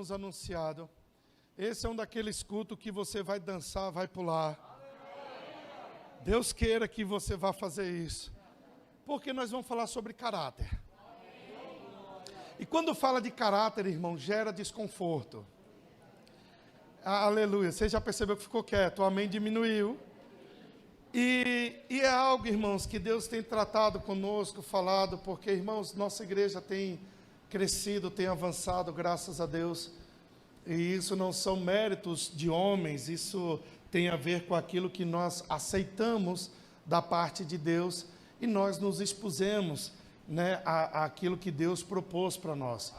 temos anunciado, esse é um daqueles cultos que você vai dançar, vai pular. Deus queira que você vá fazer isso. Porque nós vamos falar sobre caráter. E quando fala de caráter, irmão, gera desconforto. Aleluia. Você já percebeu que ficou quieto, o amém diminuiu. E é algo, irmãos, que Deus tem tratado conosco, falado, porque, irmãos, nossa igreja tem crescido, tem avançado, graças a Deus. E isso não são méritos de homens, isso tem a ver com aquilo que nós aceitamos da parte de Deus e nós nos expusemos, né, àquilo que Deus propôs para nós.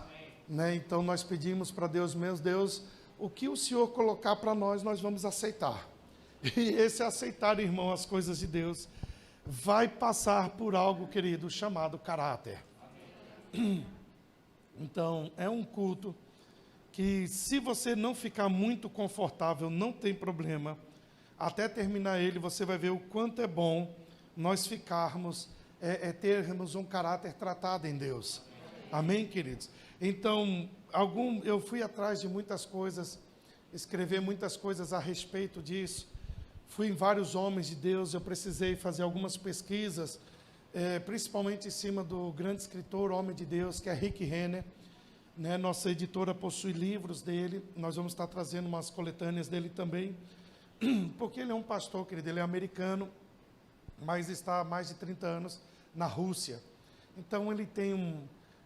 Né? Então nós pedimos para Deus mesmo, Deus, o que o Senhor colocar para nós, nós vamos aceitar. E esse aceitar, irmão, as coisas de Deus, vai passar por algo, querido, chamado caráter. Então, é um culto que, se você não ficar muito confortável, não tem problema. Até terminar ele, você vai ver o quanto é bom nós ficarmos, termos um caráter tratado em Deus. Amém, queridos? Então, eu fui atrás de muitas coisas, escrever muitas coisas a respeito disso. Fui em vários homens de Deus, eu precisei fazer algumas pesquisas, principalmente em cima do grande escritor, homem de Deus, que é Rick Renner. Né? Nossa editora possui livros dele, nós vamos estar trazendo umas coletâneas dele também, porque ele é um pastor, querido, ele é americano, mas está há mais de 30 anos na Rússia. Então ele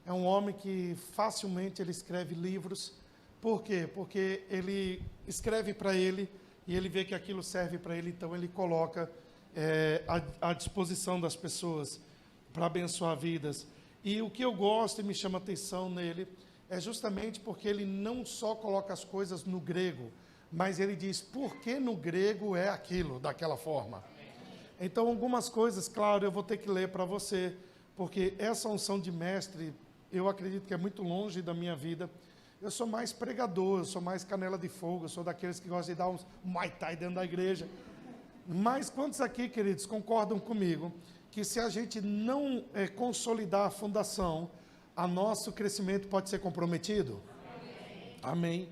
é um homem que facilmente ele escreve livros. Por quê? Porque ele escreve para ele, e ele vê que aquilo serve para ele, então ele coloca à disposição das pessoas para abençoar vidas. E o que eu gosto e me chama atenção nele é justamente porque ele não só coloca as coisas no grego, mas ele diz por que no grego é aquilo, daquela forma. Então algumas coisas, claro, eu vou ter que ler para você, porque essa unção de mestre, eu acredito que é muito longe da minha vida. Eu sou mais pregador, eu sou mais canela de fogo, eu sou daqueles que gostam de dar uns Muay Thai dentro da igreja. Mas quantos aqui, queridos, concordam comigo que se a gente não consolidar a fundação, o nosso crescimento pode ser comprometido? Amém.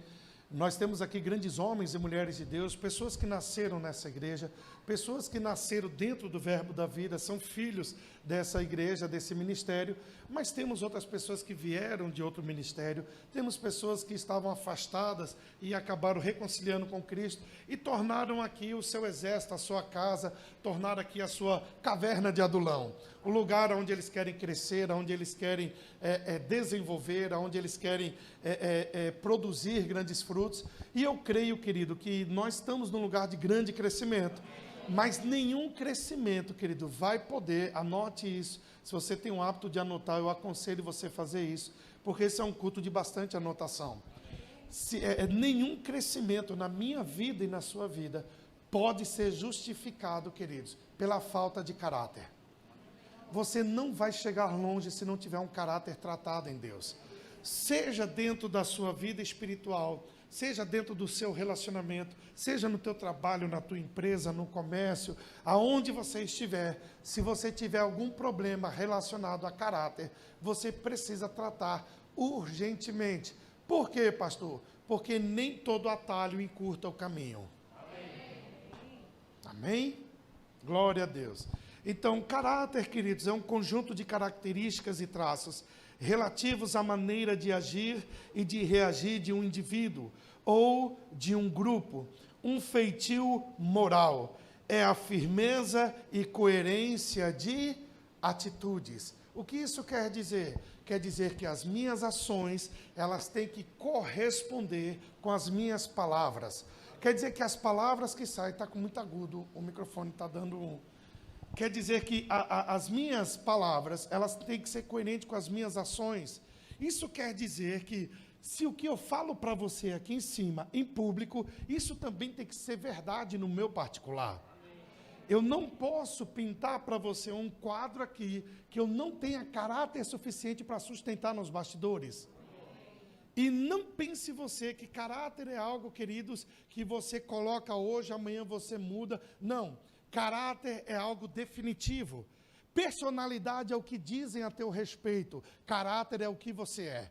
Nós temos aqui grandes homens e mulheres de Deus, pessoas que nasceram nessa igreja, pessoas que nasceram dentro do verbo da vida, são filhos dessa igreja, desse ministério, mas temos outras pessoas que vieram de outro ministério, temos pessoas que estavam afastadas e acabaram reconciliando com Cristo e tornaram aqui o seu exército, a sua casa, tornaram aqui a sua caverna de Adulão, o lugar onde eles querem crescer, onde eles querem desenvolver, onde eles querem produzir grandes frutos. E eu creio, querido, que nós estamos num lugar de grande crescimento. Mas nenhum crescimento, querido, vai poder, anote isso, se você tem o hábito de anotar, eu aconselho você a fazer isso, porque esse é um culto de bastante anotação. Nenhum crescimento na minha vida e na sua vida pode ser justificado, queridos, pela falta de caráter. Você não vai chegar longe se não tiver um caráter tratado em Deus. Seja dentro da sua vida espiritual, seja dentro do seu relacionamento, seja no teu trabalho, na tua empresa, no comércio, aonde você estiver, se você tiver algum problema relacionado a caráter, você precisa tratar urgentemente. Por quê, pastor? Porque nem todo atalho encurta o caminho. Amém? Glória a Deus. Então, caráter, queridos, é um conjunto de características e traços relativos à maneira de agir e de reagir de um indivíduo ou de um grupo. Um feitio moral é a firmeza e coerência de atitudes. O que isso quer dizer? Quer dizer que as minhas ações, elas têm que corresponder com as minhas palavras. Quer dizer que as palavras que saem, está com muito agudo, o microfone está dando um. Quer dizer que as minhas palavras, elas têm que ser coerentes com as minhas ações. Isso quer dizer que, se o que eu falo para você aqui em cima, em público, isso também tem que ser verdade no meu particular. Eu não posso pintar para você um quadro aqui que eu não tenha caráter suficiente para sustentar nos bastidores. E não pense você que caráter é algo, queridos, que você coloca hoje, amanhã você muda. Não. Caráter é algo definitivo. Personalidade é o que dizem a teu respeito. Caráter é o que você é.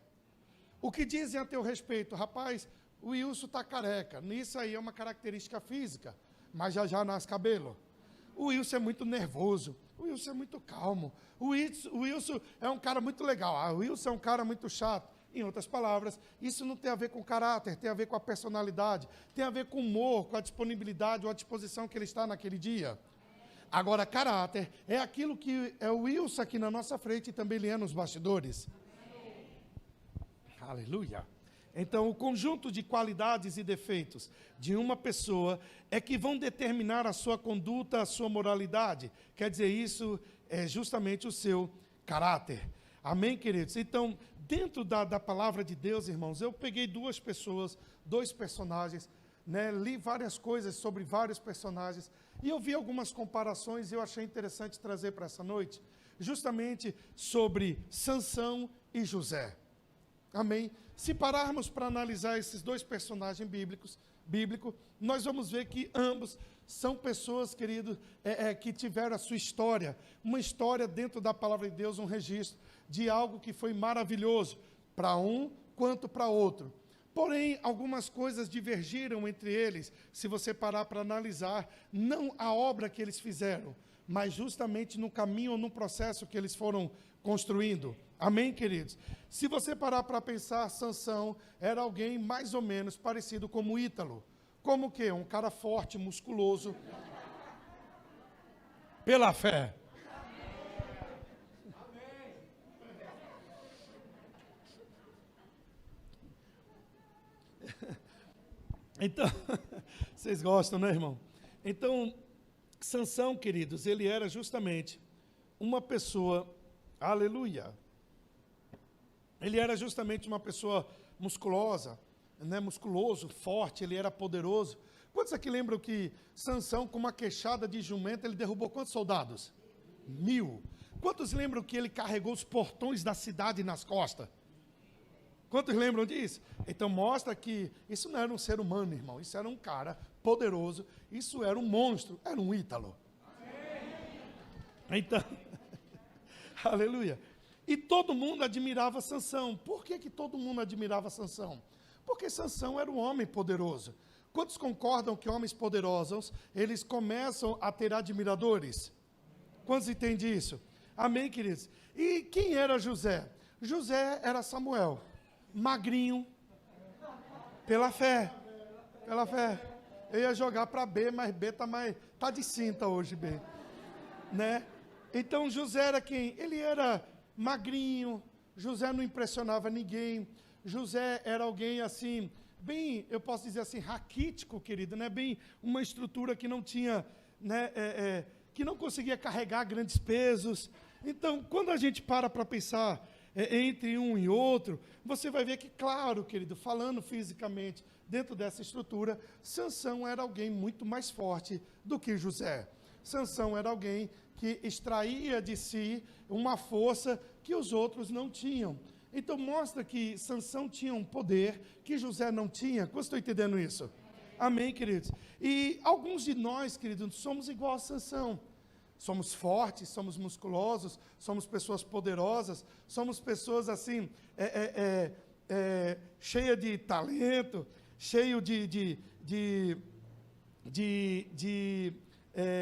O que dizem a teu respeito? Rapaz, o Wilson está careca. Nisso aí é uma característica física, mas já já nasce cabelo. O Wilson é muito nervoso. O Wilson é muito calmo. O Wilson é um cara muito legal. O Wilson é um cara muito chato. Em outras palavras, isso não tem a ver com caráter, tem a ver com a personalidade, tem a ver com o humor, com a disponibilidade ou a disposição que ele está naquele dia. Agora, caráter é aquilo que é o Wilson aqui na nossa frente e também ele é nos bastidores. Aleluia. Então, o conjunto de qualidades e defeitos de uma pessoa é que vão determinar a sua conduta, a sua moralidade. Quer dizer, isso é justamente o seu caráter. Amém, queridos? Então, dentro da palavra de Deus, irmãos, eu peguei duas pessoas, dois personagens, né, li várias coisas sobre vários personagens, e eu vi algumas comparações e eu achei interessante trazer para essa noite, justamente sobre Sansão e José. Amém? Se pararmos para analisar esses dois personagens bíblicos, nós vamos ver que ambos são pessoas, queridos, que tiveram a sua história, uma história dentro da palavra de Deus, um registro de algo que foi maravilhoso, para um quanto para outro. Porém, algumas coisas divergiram entre eles, se você parar para analisar, não a obra que eles fizeram, mas justamente no caminho ou no processo que eles foram construindo. Amém, queridos? Se você parar para pensar, Sansão era alguém mais ou menos parecido como Ítalo. Como o quê? Um cara forte, musculoso, pela fé. Então, vocês gostam, né, irmão? Então, Sansão, queridos, ele era justamente uma pessoa, aleluia, ele era justamente uma pessoa musculosa, né, musculoso, forte, ele era poderoso. Quantos aqui lembram que Sansão, com uma queixada de jumento, ele derrubou quantos soldados? 1000. Quantos lembram que ele carregou os portões da cidade nas costas? Quantos lembram disso? Então mostra que isso não era um ser humano, irmão. Isso era um cara poderoso. Isso era um monstro. Era um Ítalo. Então, aleluia. E todo mundo admirava Sansão. Por que todo mundo admirava Sansão? Porque Sansão era um homem poderoso. Quantos concordam que homens poderosos, eles começam a ter admiradores? Quantos entendem isso? Amém, queridos? E quem era José? José era Samuel. Magrinho, pela fé, eu ia jogar para B, mas B tá de cinta hoje, B, né? Então José era quem? Ele era magrinho, José não impressionava ninguém, José era alguém assim, bem, eu posso dizer assim, raquítico, querido, né? Bem, uma estrutura que não tinha, né, que não conseguia carregar grandes pesos. Então, quando a gente para pensar entre um e outro, você vai ver que, claro, querido, falando fisicamente, dentro dessa estrutura, Sansão era alguém muito mais forte do que José. Sansão era alguém que extraía de si uma força que os outros não tinham. Então mostra que Sansão tinha um poder que José não tinha. Como estou entendendo isso? Amém, queridos? E alguns de nós, queridos, somos igual a Sansão. Somos fortes, somos musculosos, somos pessoas poderosas, somos pessoas assim, cheias de talento, cheio de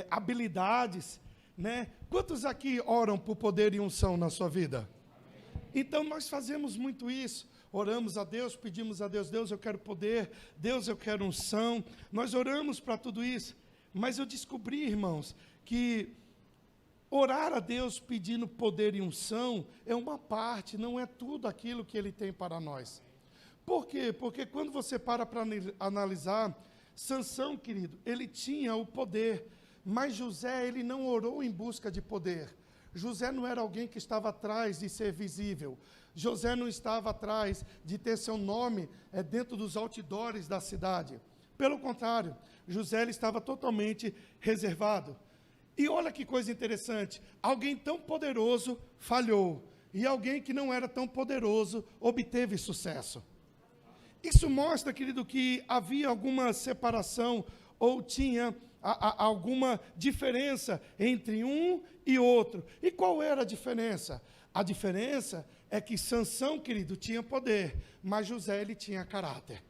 habilidades, né? Quantos aqui oram por poder e unção na sua vida? Então nós fazemos muito isso. Oramos a Deus, pedimos a Deus, Deus, eu quero poder, Deus, eu quero unção. Nós oramos para tudo isso. Mas eu descobri, irmãos, que orar a Deus pedindo poder e unção é uma parte, não é tudo aquilo que Ele tem para nós. Por quê? Porque quando você para analisar, Sansão, querido, ele tinha o poder, mas José, ele não orou em busca de poder. José não era alguém que estava atrás de ser visível. José não estava atrás de ter seu nome dentro dos outdoors da cidade. Pelo contrário, José ele estava totalmente reservado. E olha que coisa interessante, alguém tão poderoso falhou, e alguém que não era tão poderoso obteve sucesso. Isso mostra, querido, que havia alguma separação, ou tinha alguma diferença entre um e outro. E qual era a diferença? A diferença é que Sansão, querido, tinha poder, mas José, ele tinha caráter.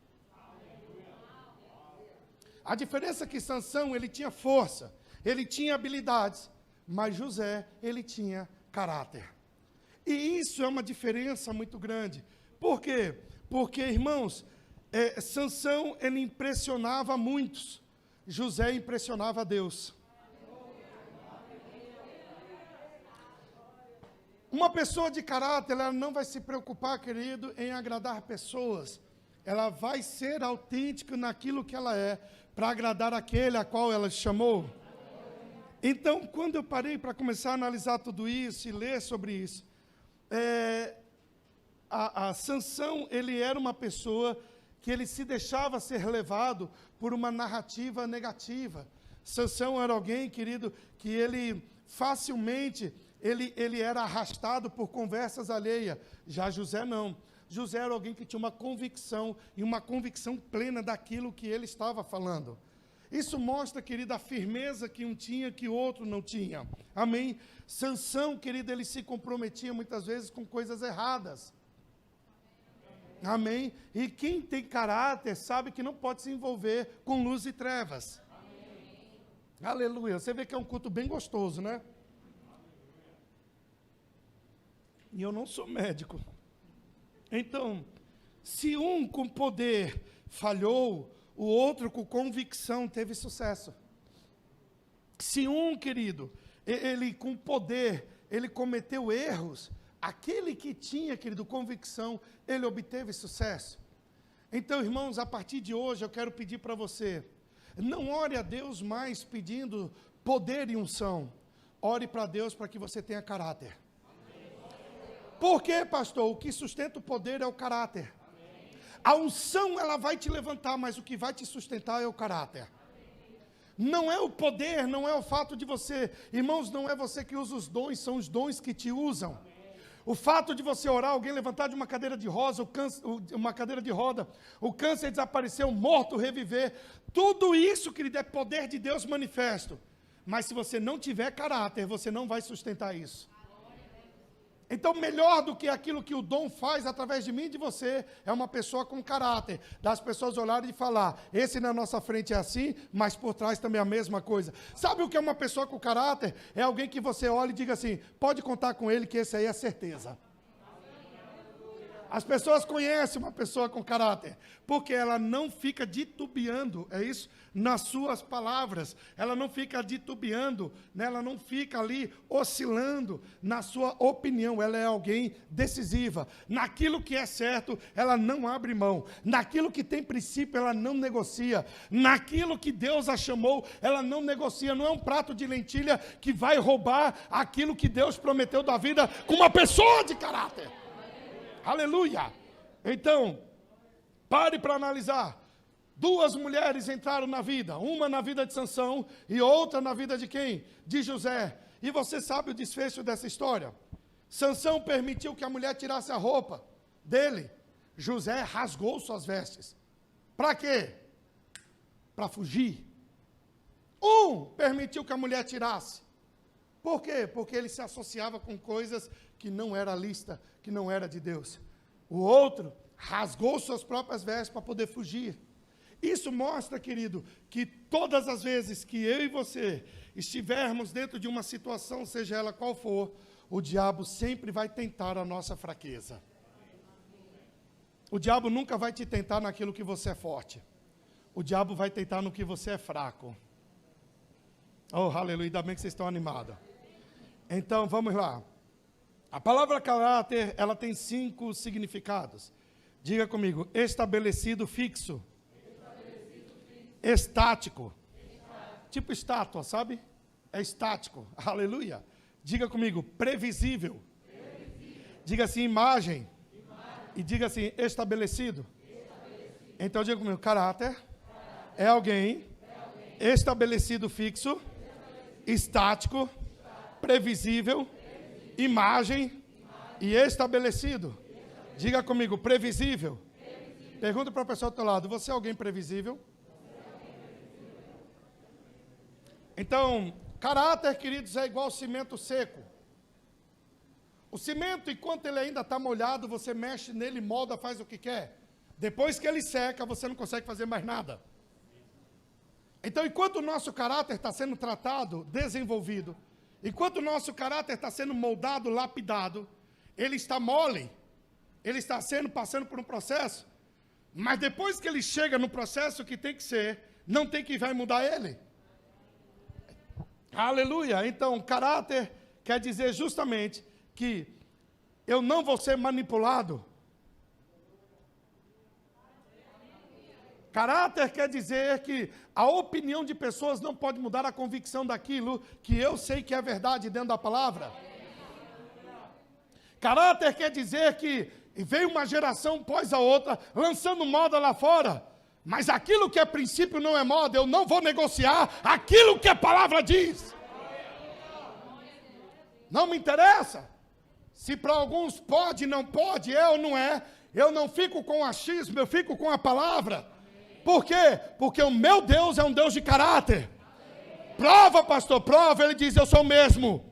A diferença é que Sansão, ele tinha força, ele tinha habilidades, mas José, ele tinha caráter. E isso é uma diferença muito grande. Por quê? Porque, irmãos, Sansão, ele impressionava muitos. José impressionava a Deus. Uma pessoa de caráter, ela não vai se preocupar, querido, em agradar pessoas. Ela vai ser autêntica naquilo que ela é, para agradar aquele a qual ela chamou. Então, quando eu parei para começar a analisar tudo isso e ler sobre isso, Sansão, ele era uma pessoa que ele se deixava ser levado por uma narrativa negativa. Sansão era alguém, querido, que ele facilmente, ele era arrastado por conversas alheias. Já José não. José era alguém que tinha uma convicção, e uma convicção plena daquilo que ele estava falando. Isso mostra, querido, a firmeza que um tinha que o outro não tinha. Amém? Sansão, querido, ele se comprometia muitas vezes com coisas erradas. Amém? E quem tem caráter sabe que não pode se envolver com luz e trevas. Amém. Aleluia. Você vê que é um culto bem gostoso, né? E eu não sou médico. Então, se um com poder falhou, o outro com convicção teve sucesso. Se um, querido, ele com poder, ele cometeu erros, aquele que tinha, querido, convicção, ele obteve sucesso. Então, irmãos, a partir de hoje eu quero pedir para você, não ore a Deus mais pedindo poder e unção. Ore para Deus para que você tenha caráter. Por quê, pastor? O que sustenta o poder é o caráter. A unção, ela vai te levantar, mas o que vai te sustentar é o caráter. Não é o poder, não é o fato de você, irmãos, não é você que usa os dons, são os dons que te usam. O fato de você orar, alguém levantar de uma cadeira de roda, o câncer desaparecer, o morto reviver, tudo isso, querido, é poder de Deus manifesto. Mas se você não tiver caráter, você não vai sustentar isso. Então, melhor do que aquilo que o dom faz através de mim e de você, é uma pessoa com caráter, das pessoas olharem e falar, esse na nossa frente é assim, mas por trás também é a mesma coisa. Sabe o que é uma pessoa com caráter? É alguém que você olha e diga assim, pode contar com ele que esse aí é certeza. As pessoas conhecem uma pessoa com caráter, porque ela não fica titubeando, é isso? Nas suas palavras, ela não fica titubeando, né? Ela não fica ali oscilando na sua opinião, ela é alguém decisiva. Naquilo que é certo, ela não abre mão. Naquilo que tem princípio, ela não negocia. Naquilo que Deus a chamou, ela não negocia. Não é um prato de lentilha que vai roubar aquilo que Deus prometeu da vida com uma pessoa de caráter. Aleluia! Então, pare para analisar. Duas mulheres entraram na vida, uma na vida de Sansão e outra na vida de quem? De José. E você sabe o desfecho dessa história? Sansão permitiu que a mulher tirasse a roupa dele. José rasgou suas vestes. Para quê? Para fugir. Um permitiu que a mulher tirasse. Por quê? Porque ele se associava com coisas que não era lista, que não era de Deus. O outro rasgou suas próprias vestes para poder fugir. Isso mostra, querido, que todas as vezes que eu e você estivermos dentro de uma situação, seja ela qual for, o diabo sempre vai tentar a nossa fraqueza. O diabo nunca vai te tentar naquilo que você é forte. O diabo vai tentar no que você é fraco. Oh, aleluia, ainda bem que vocês estão animados. Então, vamos lá. A palavra caráter, ela tem 5 significados. Diga comigo, estabelecido, fixo. Estático. Tipo estátua, sabe? É estático. Aleluia. Diga comigo, previsível. Diga assim, imagem. E diga assim, estabelecido. Então diga comigo, caráter é alguém estabelecido, fixo, estático, previsível, imagem e estabelecido. Diga comigo, previsível. Pergunta para a pessoa do teu lado, você é alguém previsível? Então, caráter, queridos, é igual cimento seco. O cimento, enquanto ele ainda está molhado, você mexe nele, molda, faz o que quer. Depois que ele seca, você não consegue fazer mais nada. Então, enquanto o nosso caráter está sendo tratado, desenvolvido, enquanto o nosso caráter está sendo moldado, lapidado, ele está mole, ele está passando por um processo, mas depois que ele chega no processo que tem que ser, não tem quem vai mudar ele. Aleluia! Então, caráter quer dizer justamente que eu não vou ser manipulado. Caráter quer dizer que a opinião de pessoas não pode mudar a convicção daquilo que eu sei que é verdade dentro da palavra. Caráter quer dizer que veio uma geração pós a outra, lançando moda lá fora. Mas aquilo que é princípio não é moda, eu não vou negociar aquilo que a palavra diz. Não me interessa. Se para alguns pode, não pode, é ou não é, eu não fico com achismo, eu fico com a palavra. Por quê? Porque o meu Deus é um Deus de caráter. Prova, pastor, prova. Ele diz, eu sou o mesmo.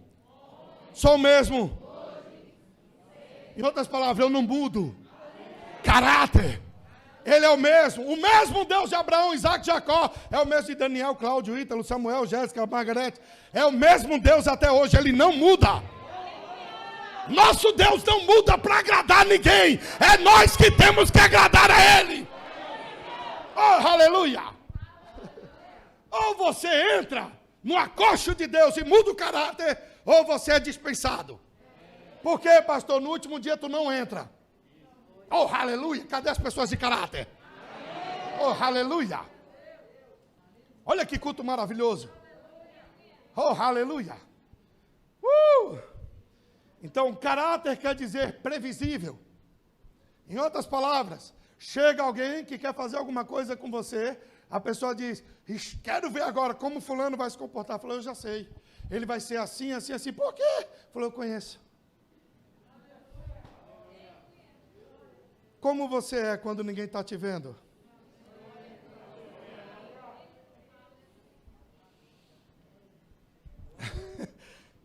Sou o mesmo. Em outras palavras, eu não mudo. Caráter. Ele é o mesmo Deus de Abraão, Isaac, Jacó, é o mesmo de Daniel, Cláudio, Ítalo, Samuel, Jéssica, Margarete, é o mesmo Deus até hoje, ele não muda. Nosso Deus não muda para agradar ninguém, é nós que temos que agradar a Ele. Oh, aleluia! Ou você entra no acocho de Deus e muda o caráter, ou você é dispensado. Por quê, pastor? No último dia tu não entra. Oh, aleluia! Cadê as pessoas de caráter? Oh, aleluia! Olha que culto maravilhoso. Oh, aleluia! Então, caráter quer dizer previsível. Em outras palavras, chega alguém que quer fazer alguma coisa com você, a pessoa diz, quero ver agora como fulano vai se comportar. Falou, eu já sei. Ele vai ser assim, assim, assim. Por quê? Falou, eu conheço. Como você é quando ninguém está te vendo?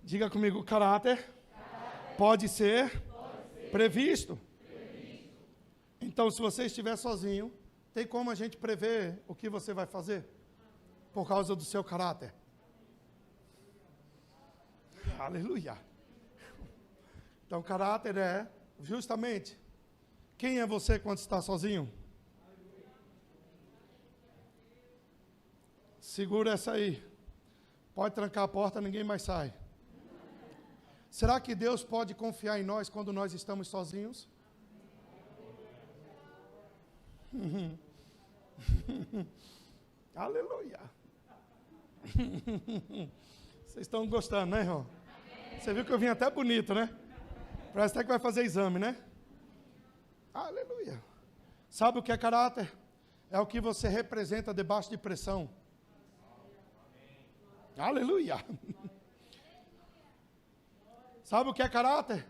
Diga comigo, caráter pode ser previsto. Então, se você estiver sozinho, tem como a gente prever o que você vai fazer? Por causa do seu caráter. Aleluia. Então, caráter é justamente quem é você quando está sozinho? Segura essa aí. Pode trancar a porta, ninguém mais sai. Será que Deus pode confiar em nós quando nós estamos sozinhos? Aleluia. Vocês estão gostando, né, irmão? Você viu que eu vim até bonito, né? Parece até que vai fazer exame, né? Aleluia. Sabe o que é caráter? É o que você representa debaixo de pressão. Aleluia. Sabe o que é caráter?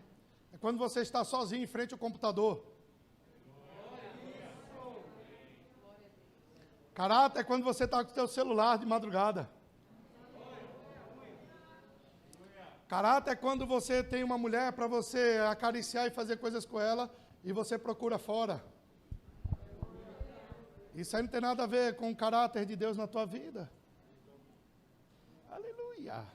É quando você está sozinho em frente ao computador. Caráter é quando você está com o seu celular de madrugada. Caráter é quando você tem uma mulher para você acariciar e fazer coisas com ela e você procura fora. Isso aí não tem nada a ver com o caráter de Deus na tua vida. Aleluia.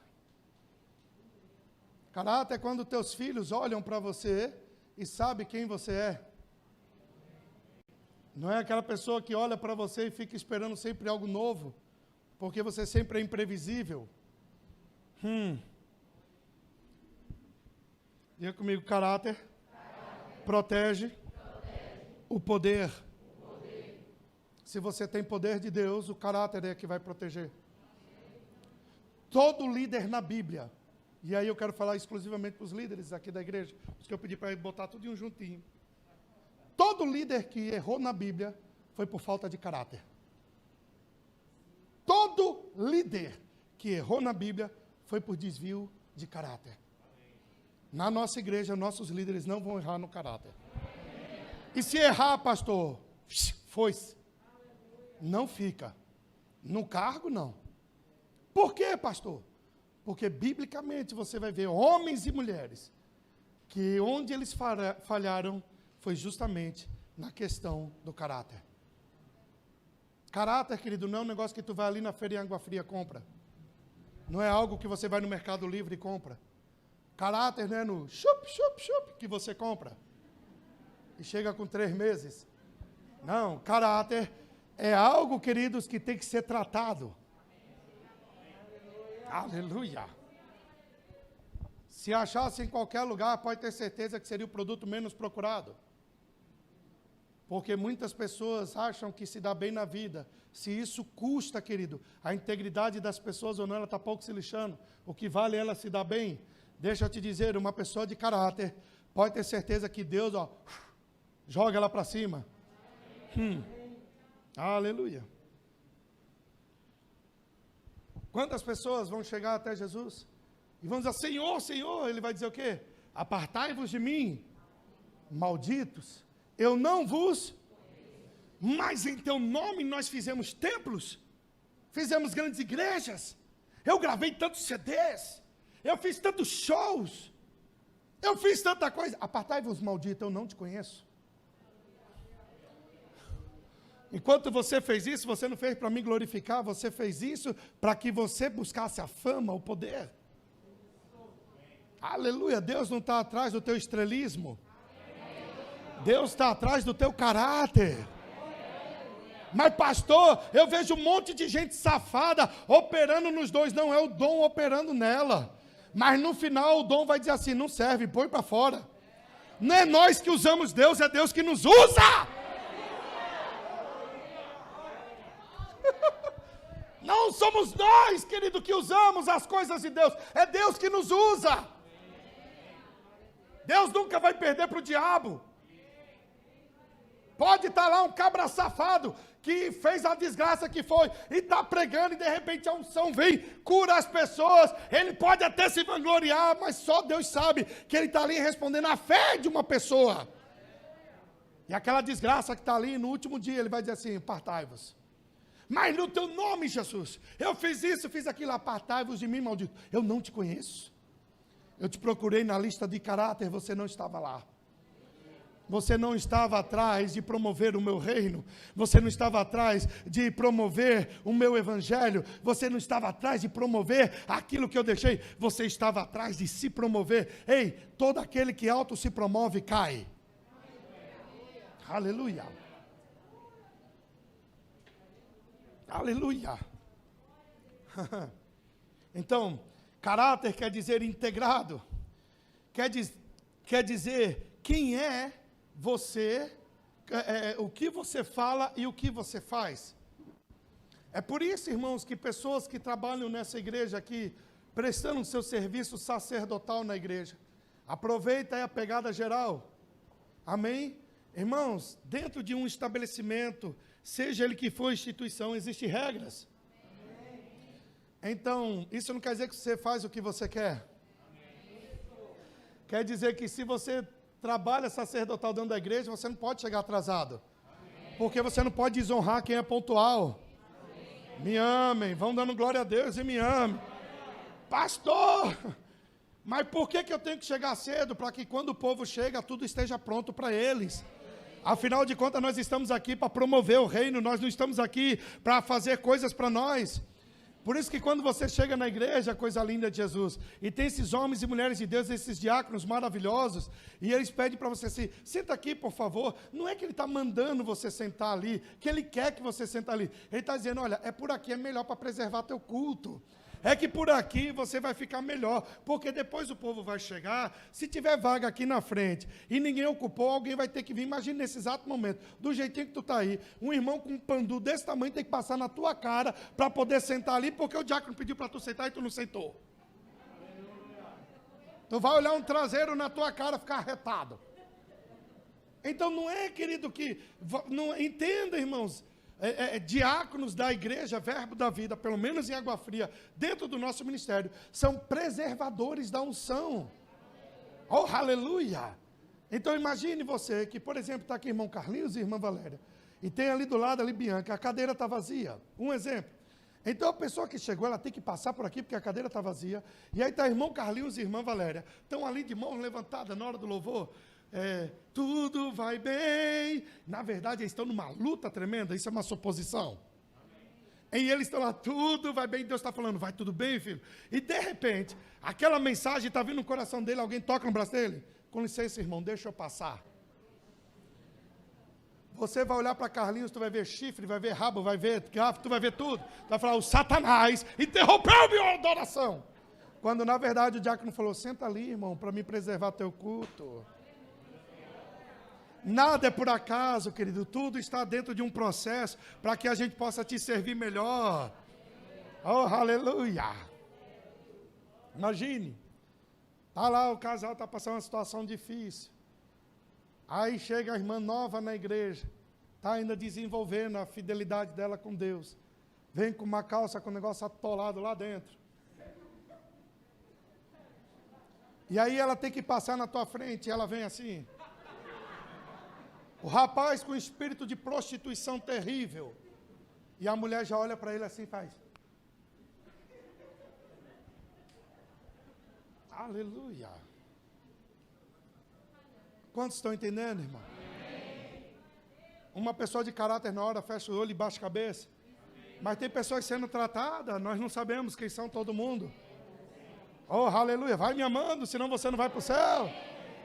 Caráter é quando teus filhos olham para você e sabem quem você é. Não é aquela pessoa que olha para você e fica esperando sempre algo novo, porque você sempre é imprevisível. Diga comigo, caráter protege o poder. Se você tem poder de Deus, o caráter é que vai proteger. Todo líder na Bíblia, e aí eu quero falar exclusivamente para os líderes aqui da igreja, os que eu pedi para botar tudo juntinho. Todo líder que errou na Bíblia foi por falta de caráter. Todo líder que errou na Bíblia foi por desvio de caráter. Na nossa igreja, nossos líderes não vão errar no caráter. E se errar, pastor, foi-se. Não fica. No cargo, não. Por quê, pastor? Porque, biblicamente, você vai ver homens e mulheres que onde eles falharam foi justamente na questão do caráter. Caráter, querido, não é um negócio que tu vai ali na feira em Água Fria e compra. Não é algo que você vai no Mercado Livre e compra. Caráter não é no chup que você compra. E chega com 3 meses. Não, caráter é algo, queridos, que tem que ser tratado. Aleluia. Se achasse em qualquer lugar, pode ter certeza que seria o produto menos procurado. Porque muitas pessoas acham que se dá bem na vida. Se isso custa, querido, a integridade das pessoas ou não, ela está pouco se lixando. O que vale é ela se dar bem. Deixa eu te dizer, uma pessoa de caráter, pode ter certeza que Deus, joga ela para cima. Aleluia. Quantas pessoas vão chegar até Jesus e vão dizer, Senhor, Senhor, ele vai dizer o quê? Apartai-vos de mim, malditos, eu não vos, mas em teu nome nós fizemos templos, fizemos grandes igrejas, eu gravei tantos CDs, eu fiz tantos shows, eu fiz tanta coisa, apartai-vos, maldito, eu não te conheço. Enquanto você fez isso, você não fez para me glorificar, você fez isso para que você buscasse a fama, o poder. Aleluia, Deus não está atrás do teu estrelismo. Deus está atrás do teu caráter. Mas pastor, eu vejo um monte de gente safada operando nos dois, não é o dom operando nela. Mas no final o dom vai dizer assim, não serve, põe para fora. Não é nós que usamos Deus, é Deus que nos usa. Não somos nós, querido, que usamos as coisas de Deus. É Deus que nos usa. Deus nunca vai perder para o diabo. Pode estar lá um cabra safado que fez a desgraça que foi e está pregando e de repente a unção vem, cura as pessoas. Ele pode até se vangloriar, mas só Deus sabe que ele está ali respondendo à fé de uma pessoa. E aquela desgraça que está ali, no último dia ele vai dizer assim, apartai-vos. Mas no teu nome, Jesus, eu fiz isso, fiz aquilo, apartai-vos de mim, maldito. Eu não te conheço. Eu te procurei na lista de caráter, você não estava lá. Você não estava atrás de promover o meu reino. Você não estava atrás de promover o meu evangelho. Você não estava atrás de promover aquilo que eu deixei. Você estava atrás de se promover. Ei, todo aquele que auto se promove cai. Aleluia. Aleluia. Então, caráter quer dizer integrado. Quer dizer quem é você, o que você fala e o que você faz. É por isso, irmãos, que pessoas que trabalham nessa igreja aqui, prestando seu serviço sacerdotal na igreja, aproveita aí a pegada geral. Amém? Irmãos, dentro de um estabelecimento, seja ele que for instituição, existem regras. Então, isso não quer dizer que você faz o que você quer. Quer dizer que se você trabalha sacerdotal dentro da igreja, você não pode chegar atrasado. Porque você não pode desonrar quem é pontual. Me amem, vão dando glória a Deus e me amem. Pastor, mas por que eu tenho que chegar cedo? Para que quando o povo chega, tudo esteja pronto para eles. Afinal de contas, nós estamos aqui para promover o reino, nós não estamos aqui para fazer coisas para nós. Por isso que quando você chega na igreja, coisa linda de Jesus, e tem esses homens e mulheres de Deus, esses diáconos maravilhosos, e eles pedem para você assim, senta aqui por favor, não é que ele está mandando você sentar ali, que ele quer que você senta ali, ele está dizendo, olha, é por aqui, é melhor para preservar teu culto. É que por aqui você vai ficar melhor, porque depois o povo vai chegar, se tiver vaga aqui na frente, e ninguém ocupou, alguém vai ter que vir, imagina nesse exato momento, do jeitinho que tu está aí, um irmão com um pandu desse tamanho tem que passar na tua cara, para poder sentar ali, porque o diácono pediu para tu sentar e tu não sentou. Tu vai olhar um traseiro na tua cara, ficar arretado. Então não é, querido, que, não, entenda, irmãos, diáconos da igreja, Verbo da Vida, pelo menos em Água Fria, dentro do nosso ministério, são preservadores da unção. Oh, aleluia! Então imagine você que, por exemplo, está aqui irmão Carlinhos e irmã Valéria, e tem ali do lado, ali Bianca, a cadeira está vazia. Um exemplo. Então a pessoa que chegou, ela tem que passar por aqui, porque a cadeira está vazia. E aí está irmão Carlinhos e irmã Valéria. Estão ali de mãos levantadas na hora do louvor. Tudo vai bem. Na verdade, eles estão numa luta tremenda. Isso é uma suposição. E eles estão lá, tudo vai bem. Deus está falando, vai tudo bem, filho? E de repente, aquela mensagem está vindo no coração dele. Alguém toca no braço dele. Com licença, irmão, deixa eu passar. Você vai olhar para Carlinhos, tu vai ver chifre, vai ver rabo, vai ver garfo, tu vai ver tudo. Tu vai falar, o Satanás interrompeu a minha adoração. Quando na verdade o diácono falou, senta ali, irmão, para me preservar teu culto. Nada é por acaso, querido, tudo está dentro de um processo para que a gente possa te servir melhor. Oh, aleluia! Imagine, tá lá o casal, está passando uma situação difícil. Aí chega a irmã nova na igreja, está ainda desenvolvendo a fidelidade dela com Deus. Vem com uma calça com o negócio atolado lá dentro. E aí ela tem que passar na tua frente, e ela vem assim. O rapaz com espírito de prostituição terrível. E a mulher já olha para ele assim e faz. Aleluia. Quantos estão entendendo, irmão? Uma pessoa de caráter na hora fecha o olho e baixa a cabeça. Mas tem pessoas sendo tratadas, nós não sabemos quem são todo mundo. Oh, aleluia, vai me amando, senão você não vai para o céu.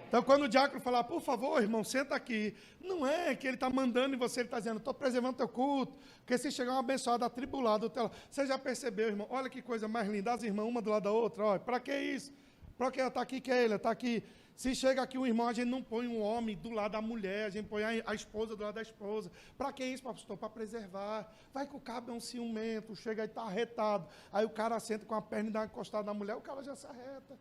Então, quando o diácono falar, por favor, irmão, senta aqui. Não é que ele está mandando em você, ele está dizendo, estou preservando teu culto. Porque se chegar um abençoado, atribulado, você já percebeu, irmão? Olha que coisa mais linda, as irmãs, uma do lado da outra. Olha, para que isso? Para que ela está aqui, que é ele, está aqui. Se chega aqui um irmão, a gente não põe um homem do lado da mulher, a gente põe a esposa do lado da esposa. Para que isso, pastor? Para preservar. Vai que o cabo é um ciumento, chega aí, está arretado. Aí o cara senta com a perna e dá uma encostada na mulher, o cara já se arreta.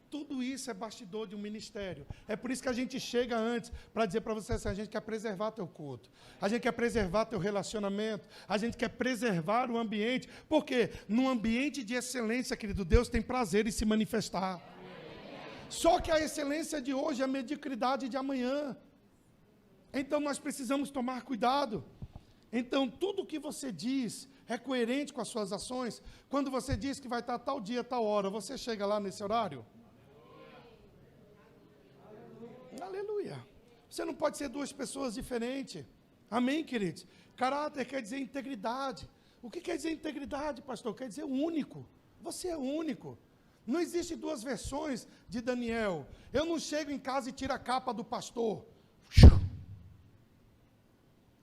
Tudo isso é bastidor de um ministério. É por isso que a gente chega antes para dizer para você assim, a gente quer preservar teu culto. A gente quer preservar teu relacionamento. A gente quer preservar o ambiente. Porque num ambiente de excelência, querido, Deus tem prazer em se manifestar. Só que a excelência de hoje é a mediocridade de amanhã. Então nós precisamos tomar cuidado. Então tudo que você diz é coerente com as suas ações. Quando você diz que vai estar tal dia, tal hora, você chega lá nesse horário? Aleluia. Você não pode ser duas pessoas diferentes. Amém, queridos? Caráter quer dizer integridade. O que quer dizer integridade, pastor? Quer dizer único. Você é único. Não existe duas versões de Daniel. Eu não chego em casa e tiro a capa do pastor.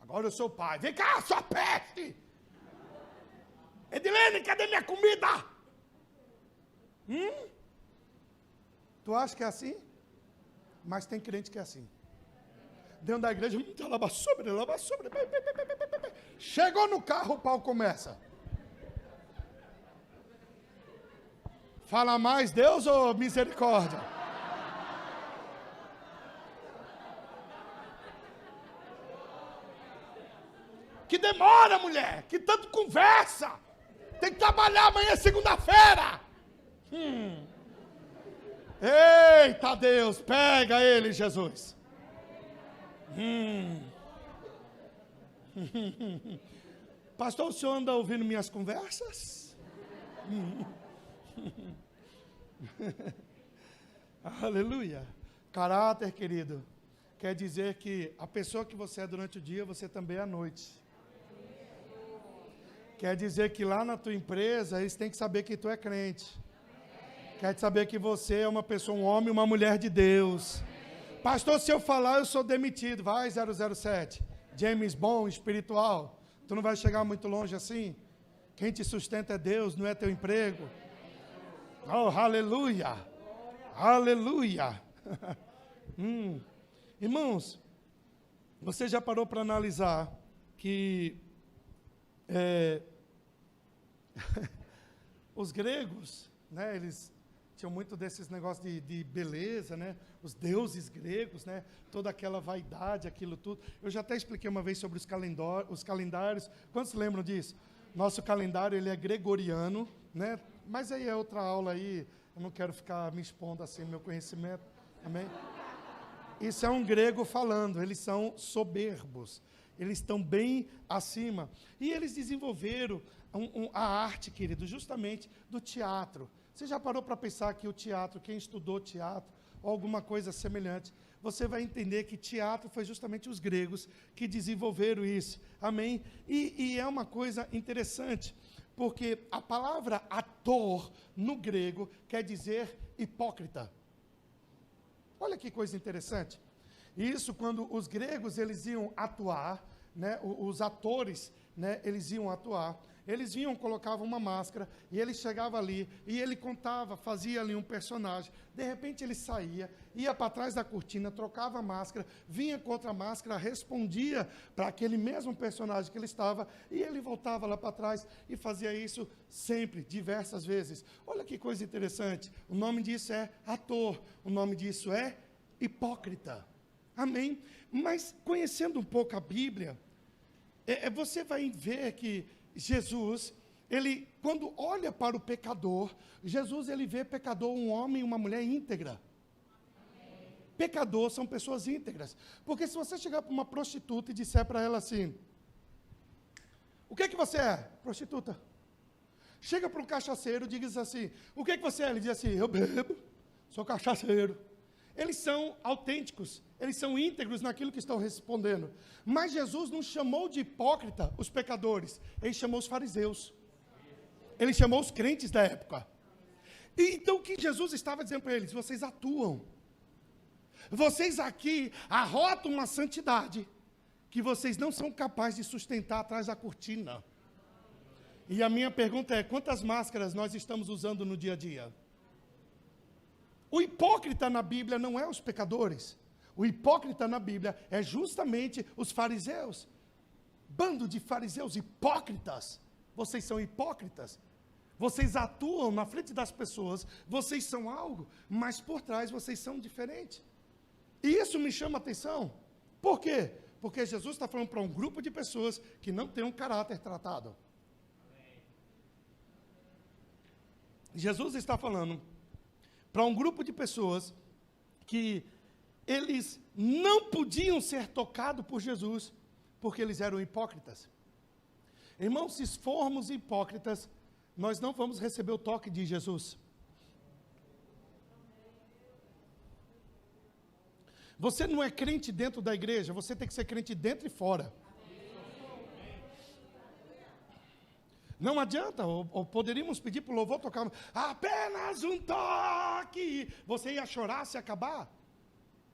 Agora eu sou pai. Vem cá, sua peste! Edilene, cadê minha comida? Tu acha que é assim? Mas tem crente que é assim. Dentro da igreja, lava sobre. Chegou no carro, o pau começa. Fala mais, Deus ou misericórdia? Que demora, mulher, que tanto conversa. Tem que trabalhar amanhã, segunda-feira. Eita Deus, pega ele, Jesus. Pastor, o senhor anda ouvindo minhas conversas? Aleluia. Caráter, querido, quer dizer que a pessoa que você é durante o dia, você também é à noite. Quer dizer que lá na tua empresa, eles têm que saber que tu é crente. Quer saber que você é uma pessoa, um homem, uma mulher de Deus. Pastor, se eu falar, eu sou demitido. Vai, 007. James Bond, espiritual. Tu não vai chegar muito longe assim? Quem te sustenta é Deus, não é teu emprego. Oh, aleluia. Aleluia. Irmãos, você já parou para analisar que os gregos, né, eles tinham muito desses negócios de beleza, né? Os deuses gregos, né? Toda aquela vaidade, aquilo tudo. Eu já até expliquei uma vez sobre os calendários. Quantos lembram disso? Nosso calendário, ele é gregoriano, né? Mas aí é outra aula aí. Eu não quero ficar me expondo assim no meu conhecimento. Amém? Isso é um grego falando. Eles são soberbos. Eles estão bem acima. E eles desenvolveram a arte, querido, justamente do teatro. Você já parou para pensar que o teatro, quem estudou teatro, ou alguma coisa semelhante, você vai entender que teatro foi justamente os gregos que desenvolveram isso. Amém? E é uma coisa interessante, porque a palavra ator, no grego, quer dizer hipócrita. Olha que coisa interessante. Isso quando os gregos eles iam atuar, né, os atores, né, eles iam atuar, eles vinham, colocavam uma máscara, e ele chegava ali, e ele contava, fazia ali um personagem, de repente ele saía, ia para trás da cortina, trocava a máscara, vinha contra a máscara, respondia para aquele mesmo personagem que ele estava, e ele voltava lá para trás, e fazia isso sempre, diversas vezes. Olha que coisa interessante, o nome disso é ator, o nome disso é hipócrita. Amém? Mas conhecendo um pouco a Bíblia, você vai ver que Jesus, ele, quando olha para o pecador, Jesus, ele vê pecador, um homem e uma mulher íntegra. Amém. Pecador são pessoas íntegras. Porque se você chegar para uma prostituta e disser para ela assim, o que você é? Prostituta. Chega para um cachaceiro e diz assim, o que você é? Ele diz assim, eu bebo, sou cachaceiro. Eles são autênticos, eles são íntegros naquilo que estão respondendo. Mas Jesus não chamou de hipócrita os pecadores, ele chamou os fariseus. Ele chamou os crentes da época. E então o que Jesus estava dizendo para eles? Vocês atuam. Vocês aqui arrotam uma santidade que vocês não são capazes de sustentar atrás da cortina. E a minha pergunta é, quantas máscaras nós estamos usando no dia a dia? O hipócrita na Bíblia não é os pecadores. O hipócrita na Bíblia é justamente os fariseus. Bando de fariseus hipócritas. Vocês são hipócritas. Vocês atuam na frente das pessoas. Vocês são algo, mas por trás vocês são diferentes. E isso me chama a atenção. Por quê? Porque Jesus está falando para um grupo de pessoas que não tem um caráter tratado. Jesus está falando para um grupo de pessoas que eles não podiam ser tocados por Jesus, porque eles eram hipócritas. Irmãos, se formos hipócritas, nós não vamos receber o toque de Jesus. Você não é crente dentro da igreja, você tem que ser crente dentro e fora. Não adianta, ou poderíamos pedir para o louvor tocar apenas um toque. Você ia chorar se acabar.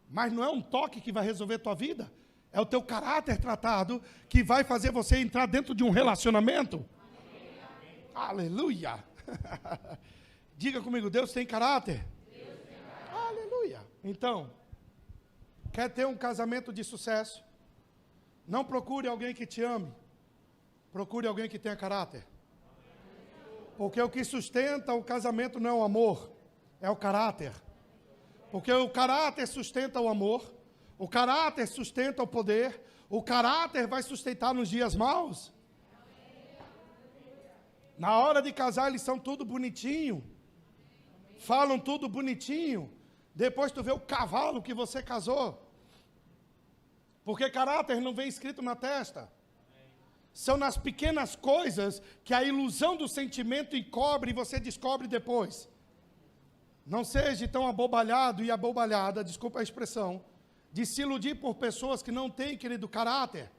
Mas não é um toque que vai resolver a tua vida. É o teu caráter tratado que vai fazer você entrar dentro de um relacionamento. Amém. Aleluia. Diga comigo, Deus tem caráter. Deus tem caráter. Aleluia. Então, quer ter um casamento de sucesso? Não procure alguém que te ame. Procure alguém que tenha caráter. Porque o que sustenta o casamento não é o amor, é o caráter. Porque o caráter sustenta o amor, o caráter sustenta o poder, o caráter vai sustentar nos dias maus. Na hora de casar eles são tudo bonitinho, falam tudo bonitinho, depois tu vê o cavalo que você casou. Porque caráter não vem escrito na testa. São nas pequenas coisas que a ilusão do sentimento encobre e você descobre depois. Não seja tão abobalhado e abobalhada, desculpa a expressão, de se iludir por pessoas que não têm, querido, caráter.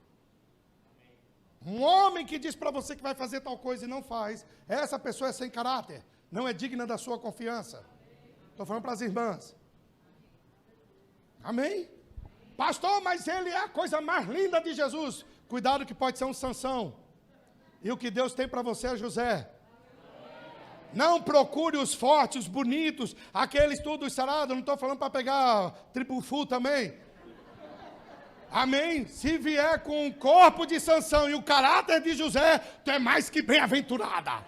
Um homem que diz para você que vai fazer tal coisa e não faz, essa pessoa é sem caráter, não é digna da sua confiança. Estou falando para as irmãs. Amém? Pastor, mas ele é a coisa mais linda de Jesus. Cuidado que pode ser um Sansão. E o que Deus tem para você é José. Não procure os fortes, os bonitos, aqueles todos sarados. Não estou falando para pegar tribufu também. Amém? Se vier com o corpo de Sansão e o caráter de José, tu é mais que bem-aventurada.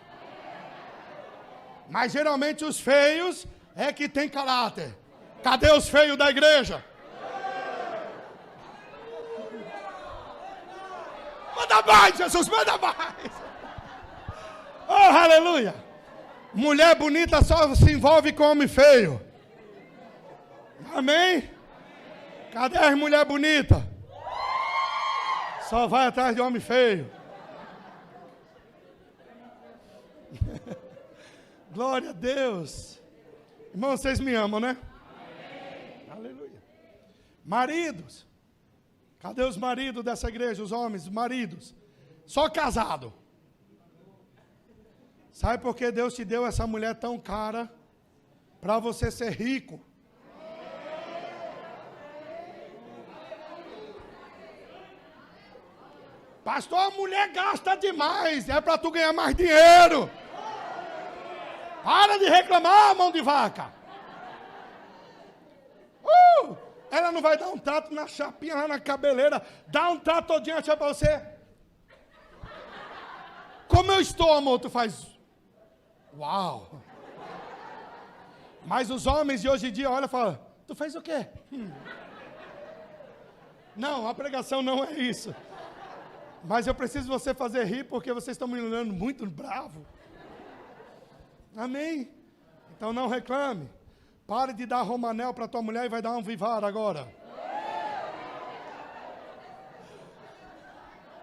Mas geralmente os feios é que tem caráter. Cadê os feios da igreja? Manda mais, Jesus, manda mais. Oh, aleluia. Mulher bonita só se envolve com homem feio. Amém? Cadê as mulheres bonitas? Só vai atrás de homem feio. Glória a Deus. Irmãos, vocês me amam, né? Amém. Aleluia. Maridos. Cadê os maridos dessa igreja? Os homens, os maridos. Só casado. Sabe por que Deus te deu essa mulher tão cara? Para você ser rico. Pastor, a mulher gasta demais. É para tu ganhar mais dinheiro. Para de reclamar, mão de vaca. Ela não vai dar um trato na chapinha, lá na cabeleira. Dá um trato todinho assim para você. Como eu estou, amor? Tu faz... Uau. Mas os homens de hoje em dia olham e falam, tu fez o quê? Não, a pregação não é isso. Mas eu preciso você fazer rir, porque vocês estão me olhando muito bravo. Amém? Então não reclame. Pare de dar romanel para tua mulher e vai dar um vivar agora.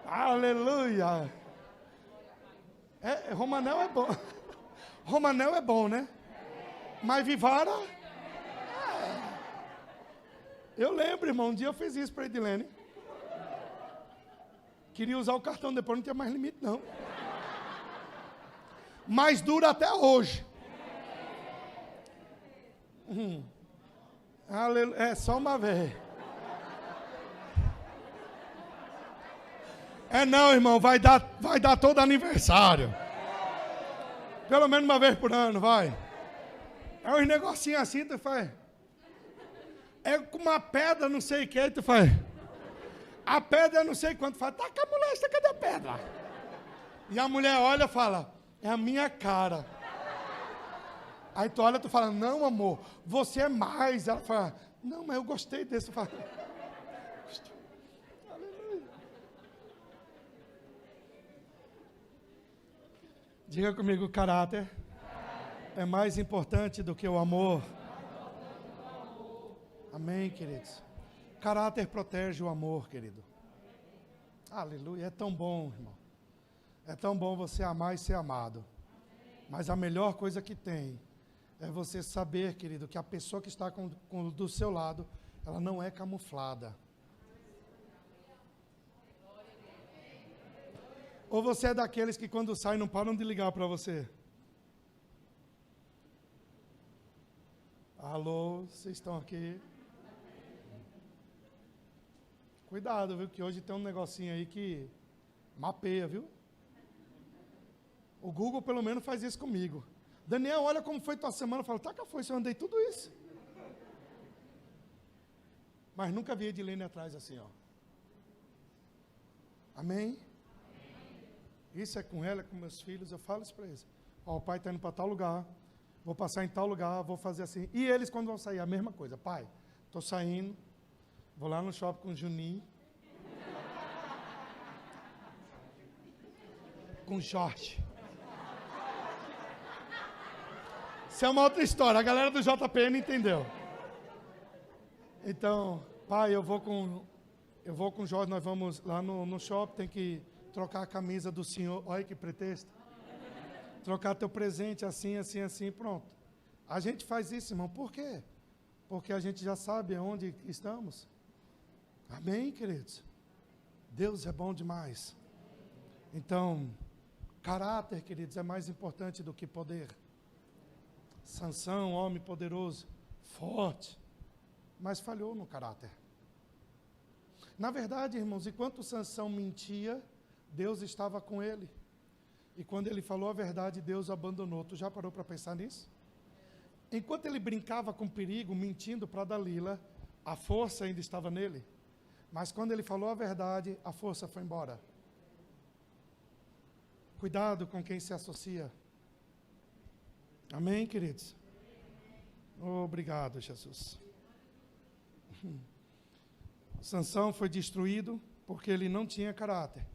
Aleluia. Romanel é bom. Romanel é bom, né? Mas vivara... Eu lembro, irmão, um dia eu fiz isso para a Edilene. Queria usar o cartão, depois não tinha mais limite, não. Mas dura até hoje. É só uma vez. Não, irmão, vai dar todo aniversário. Pelo menos uma vez por ano, vai. É uns negocinhos assim, tu faz. É com uma pedra, não sei o que, tu faz. A pedra, não sei quanto, faz. Tá com a molesta, cadê a pedra? E a mulher olha e fala, é a minha cara. Aí tu olha e tu fala, não, amor, você é mais. Ela fala, não, mas eu gostei desse. Eu falo, aleluia. Diga comigo, caráter é mais importante do que o amor. Amém, queridos. Caráter protege o amor, querido. Aleluia, é tão bom, irmão. É tão bom você amar e ser amado. Mas a melhor coisa que tem é você saber, querido, que a pessoa que está do seu lado, ela não é camuflada. Ou você é daqueles que quando sai não param de ligar para você? Alô, vocês estão aqui? Cuidado, viu, que hoje tem um negocinho aí que mapeia, viu? O Google pelo menos faz isso comigo. Daniel, olha como foi tua semana. Eu falo, tá, que foi, eu andei tudo isso. Mas nunca vi a Edilene atrás assim, ó. Amém? Isso é com ela, com meus filhos, eu falo isso para eles. Ó, o pai está indo para tal lugar, vou passar em tal lugar, vou fazer assim. E eles quando vão sair, a mesma coisa. Pai, estou saindo, vou lá no shopping com o Juninho. Com o Jorge. Isso é uma outra história, a galera do JPN entendeu. Então, pai, eu vou com o Jorge, nós vamos lá no shopping, tem que trocar a camisa do senhor, olha que pretexto. Trocar teu presente assim, assim, assim, pronto. A gente faz isso, irmão, por quê? Porque a gente já sabe onde estamos. Amém, queridos? Deus é bom demais. Então, caráter, queridos, é mais importante do que poder. Sansão, homem poderoso, forte, mas falhou no caráter. Na verdade, irmãos, enquanto Sansão mentia, Deus estava com ele. E quando ele falou a verdade, Deus o abandonou. Tu já parou para pensar nisso? Enquanto ele brincava com perigo, mentindo para Dalila, a força ainda estava nele. Mas quando ele falou a verdade, a força foi embora. Cuidado com quem se associa. Amém, queridos? Obrigado, Jesus. Sansão foi destruído porque ele não tinha caráter.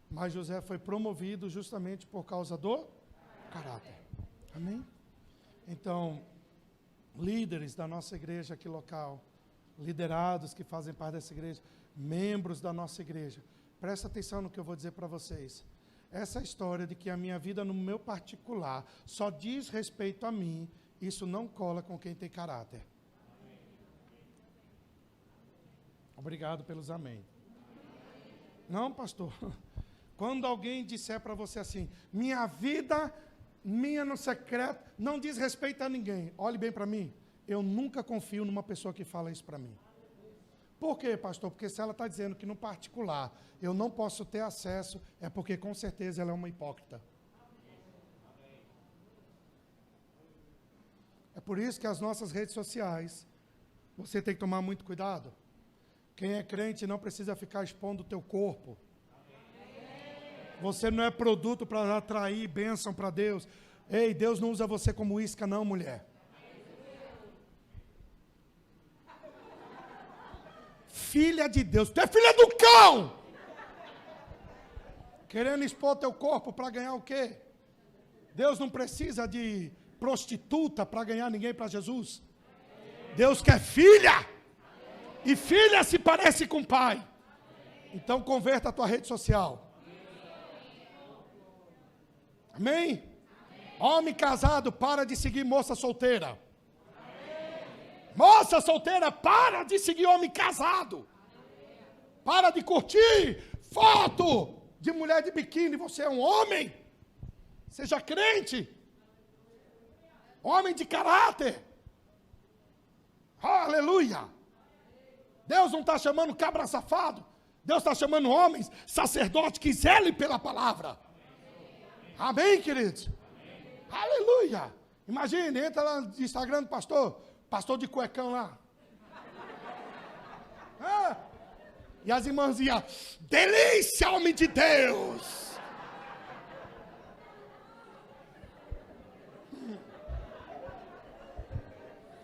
Mas José foi promovido justamente por causa do caráter. Amém? Então, líderes da nossa igreja aqui local, liderados que fazem parte dessa igreja, membros da nossa igreja, Presta atenção no que eu vou dizer para vocês. Essa história de que a minha vida no meu particular só diz respeito a mim, isso não cola com quem tem caráter. Obrigado pelos amém. Não, pastor. Quando alguém disser para você assim, minha vida, minha no secreto, não diz respeito a ninguém. Olhe bem para mim. Eu nunca confio numa pessoa que fala isso para mim. Por quê, pastor? Porque se ela está dizendo que no particular eu não posso ter acesso, é porque com certeza ela é uma hipócrita. É por isso que as nossas redes sociais, você tem que tomar muito cuidado. Quem é crente não precisa ficar expondo o teu corpo. Você não é produto para atrair bênção para Deus. Ei, Deus não usa você como isca não, mulher. Filha de Deus, tu é filha do cão! Querendo expor teu corpo para ganhar o quê? Deus não precisa de prostituta para ganhar ninguém para Jesus. Deus quer filha! E filha se parece com pai. Então converta a tua rede social. Amém? Homem casado, para de seguir moça solteira. Moça solteira, para de seguir homem casado. Para de curtir foto de mulher de biquíni. Você é um homem. Seja crente. Homem de caráter. Aleluia. Deus não está chamando cabra safado. Deus está chamando homens, sacerdotes que zelem pela palavra. Amém, queridos? Aleluia. Imagine, entra lá no Instagram do pastor de cuecão lá. E as irmãzinhas, delícia, homem de Deus.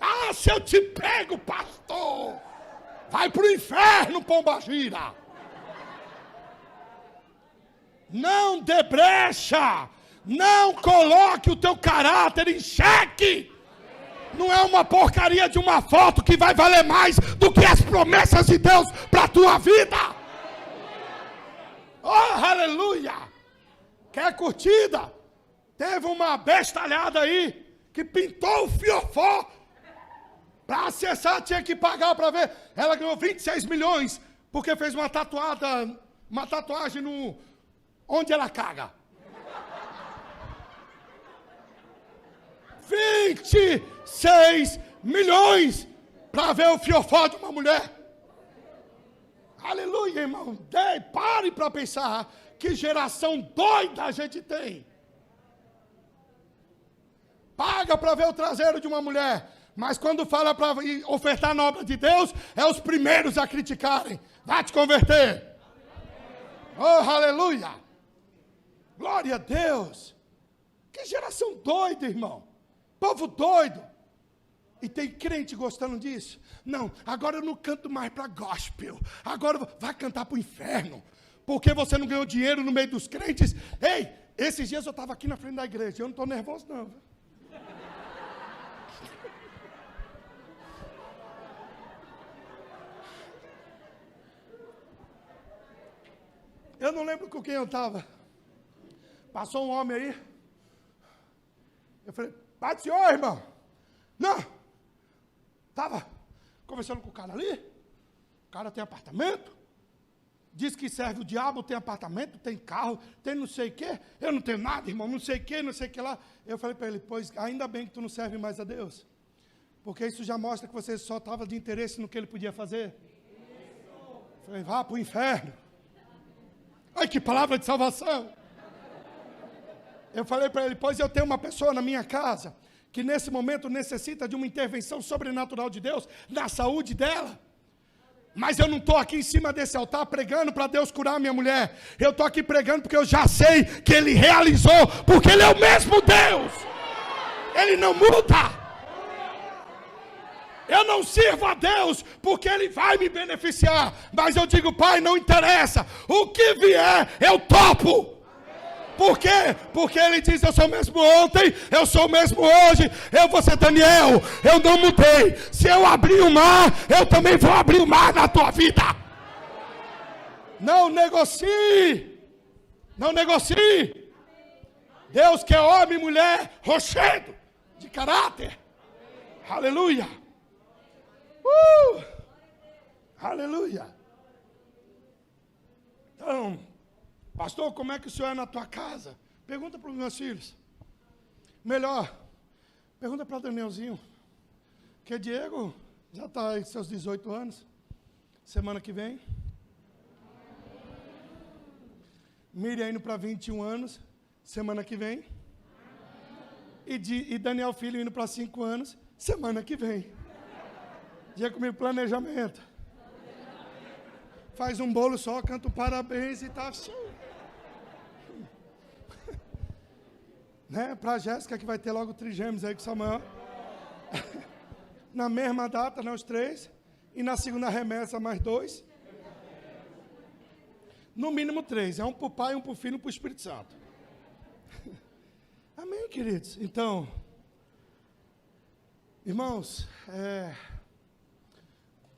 Ah, se eu te pego, pastor, vai pro inferno, pombagira. Não dê brecha. Não coloque o teu caráter em xeque. Não é uma porcaria de uma foto que vai valer mais do que as promessas de Deus para a tua vida. Oh, aleluia. Quer curtida? Teve uma bestalhada aí que pintou o fiofó. Para acessar tinha que pagar para ver. Ela ganhou 26 milhões porque fez uma tatuagem no onde ela caga. 26 milhões para ver o fiofó de uma mulher. Aleluia, irmão. Pare para pensar que geração doida a gente tem. Paga para ver o traseiro de uma mulher, mas quando fala para ofertar na obra de Deus, é os primeiros a criticarem. Vai te converter. Oh, aleluia. Glória a Deus. Que geração doida, irmão. Povo doido. E tem crente gostando disso. Não, agora eu não canto mais para gospel. Agora vai cantar para o inferno. Porque você não ganhou dinheiro no meio dos crentes. Ei, esses dias eu estava aqui na frente da igreja. Eu não estou nervoso não. Eu não lembro com quem eu estava. Passou um homem aí. Eu falei, pai do senhor, irmão. Não. Estava conversando com o cara ali. O cara tem apartamento. Diz que serve o diabo, tem apartamento, tem carro, tem não sei o quê. Eu não tenho nada, irmão, não sei o quê, não sei o que lá. Eu falei para ele, pois ainda bem que tu não serve mais a Deus. Porque isso já mostra que você só estava de interesse no que ele podia fazer. Eu falei, vá para o inferno. Ai, que palavra de salvação. Eu falei para ele, pois eu tenho uma pessoa na minha casa que nesse momento necessita de uma intervenção sobrenatural de Deus na saúde dela. Mas eu não estou aqui em cima desse altar pregando para Deus curar a minha mulher. Eu estou aqui pregando porque eu já sei que Ele realizou, porque Ele é o mesmo Deus. Ele não muda. Eu não sirvo a Deus porque Ele vai me beneficiar. Mas eu digo, Pai, não interessa. O que vier, eu topo. Por quê? Porque Ele diz, eu sou o mesmo ontem, eu sou o mesmo hoje. Eu vou ser Daniel, eu não mudei. Se eu abrir o mar, eu também vou abrir o mar na tua vida. Não negocie. Não negocie. Deus quer homem e mulher rochedo, de caráter. Aleluia. Aleluia. Então, pastor, como é que o senhor é na tua casa? Pergunta para os meus filhos. Melhor, pergunta para Danielzinho. Que Diego já está em seus 18 anos. Semana que vem. Miriam indo para 21 anos. Semana que vem. E Daniel Filho indo para 5 anos. Semana que vem. Dia comigo, planejamento. Faz um bolo só, canta um parabéns e tá. Né? Para a Jéssica, que vai ter logo trigêmeos aí com Samuel. Na mesma data, nós 3. E na segunda remessa, mais 2. No mínimo 3. É um para o Pai, um para o Filho e um para o Espírito Santo. Amém, queridos? Então, irmãos,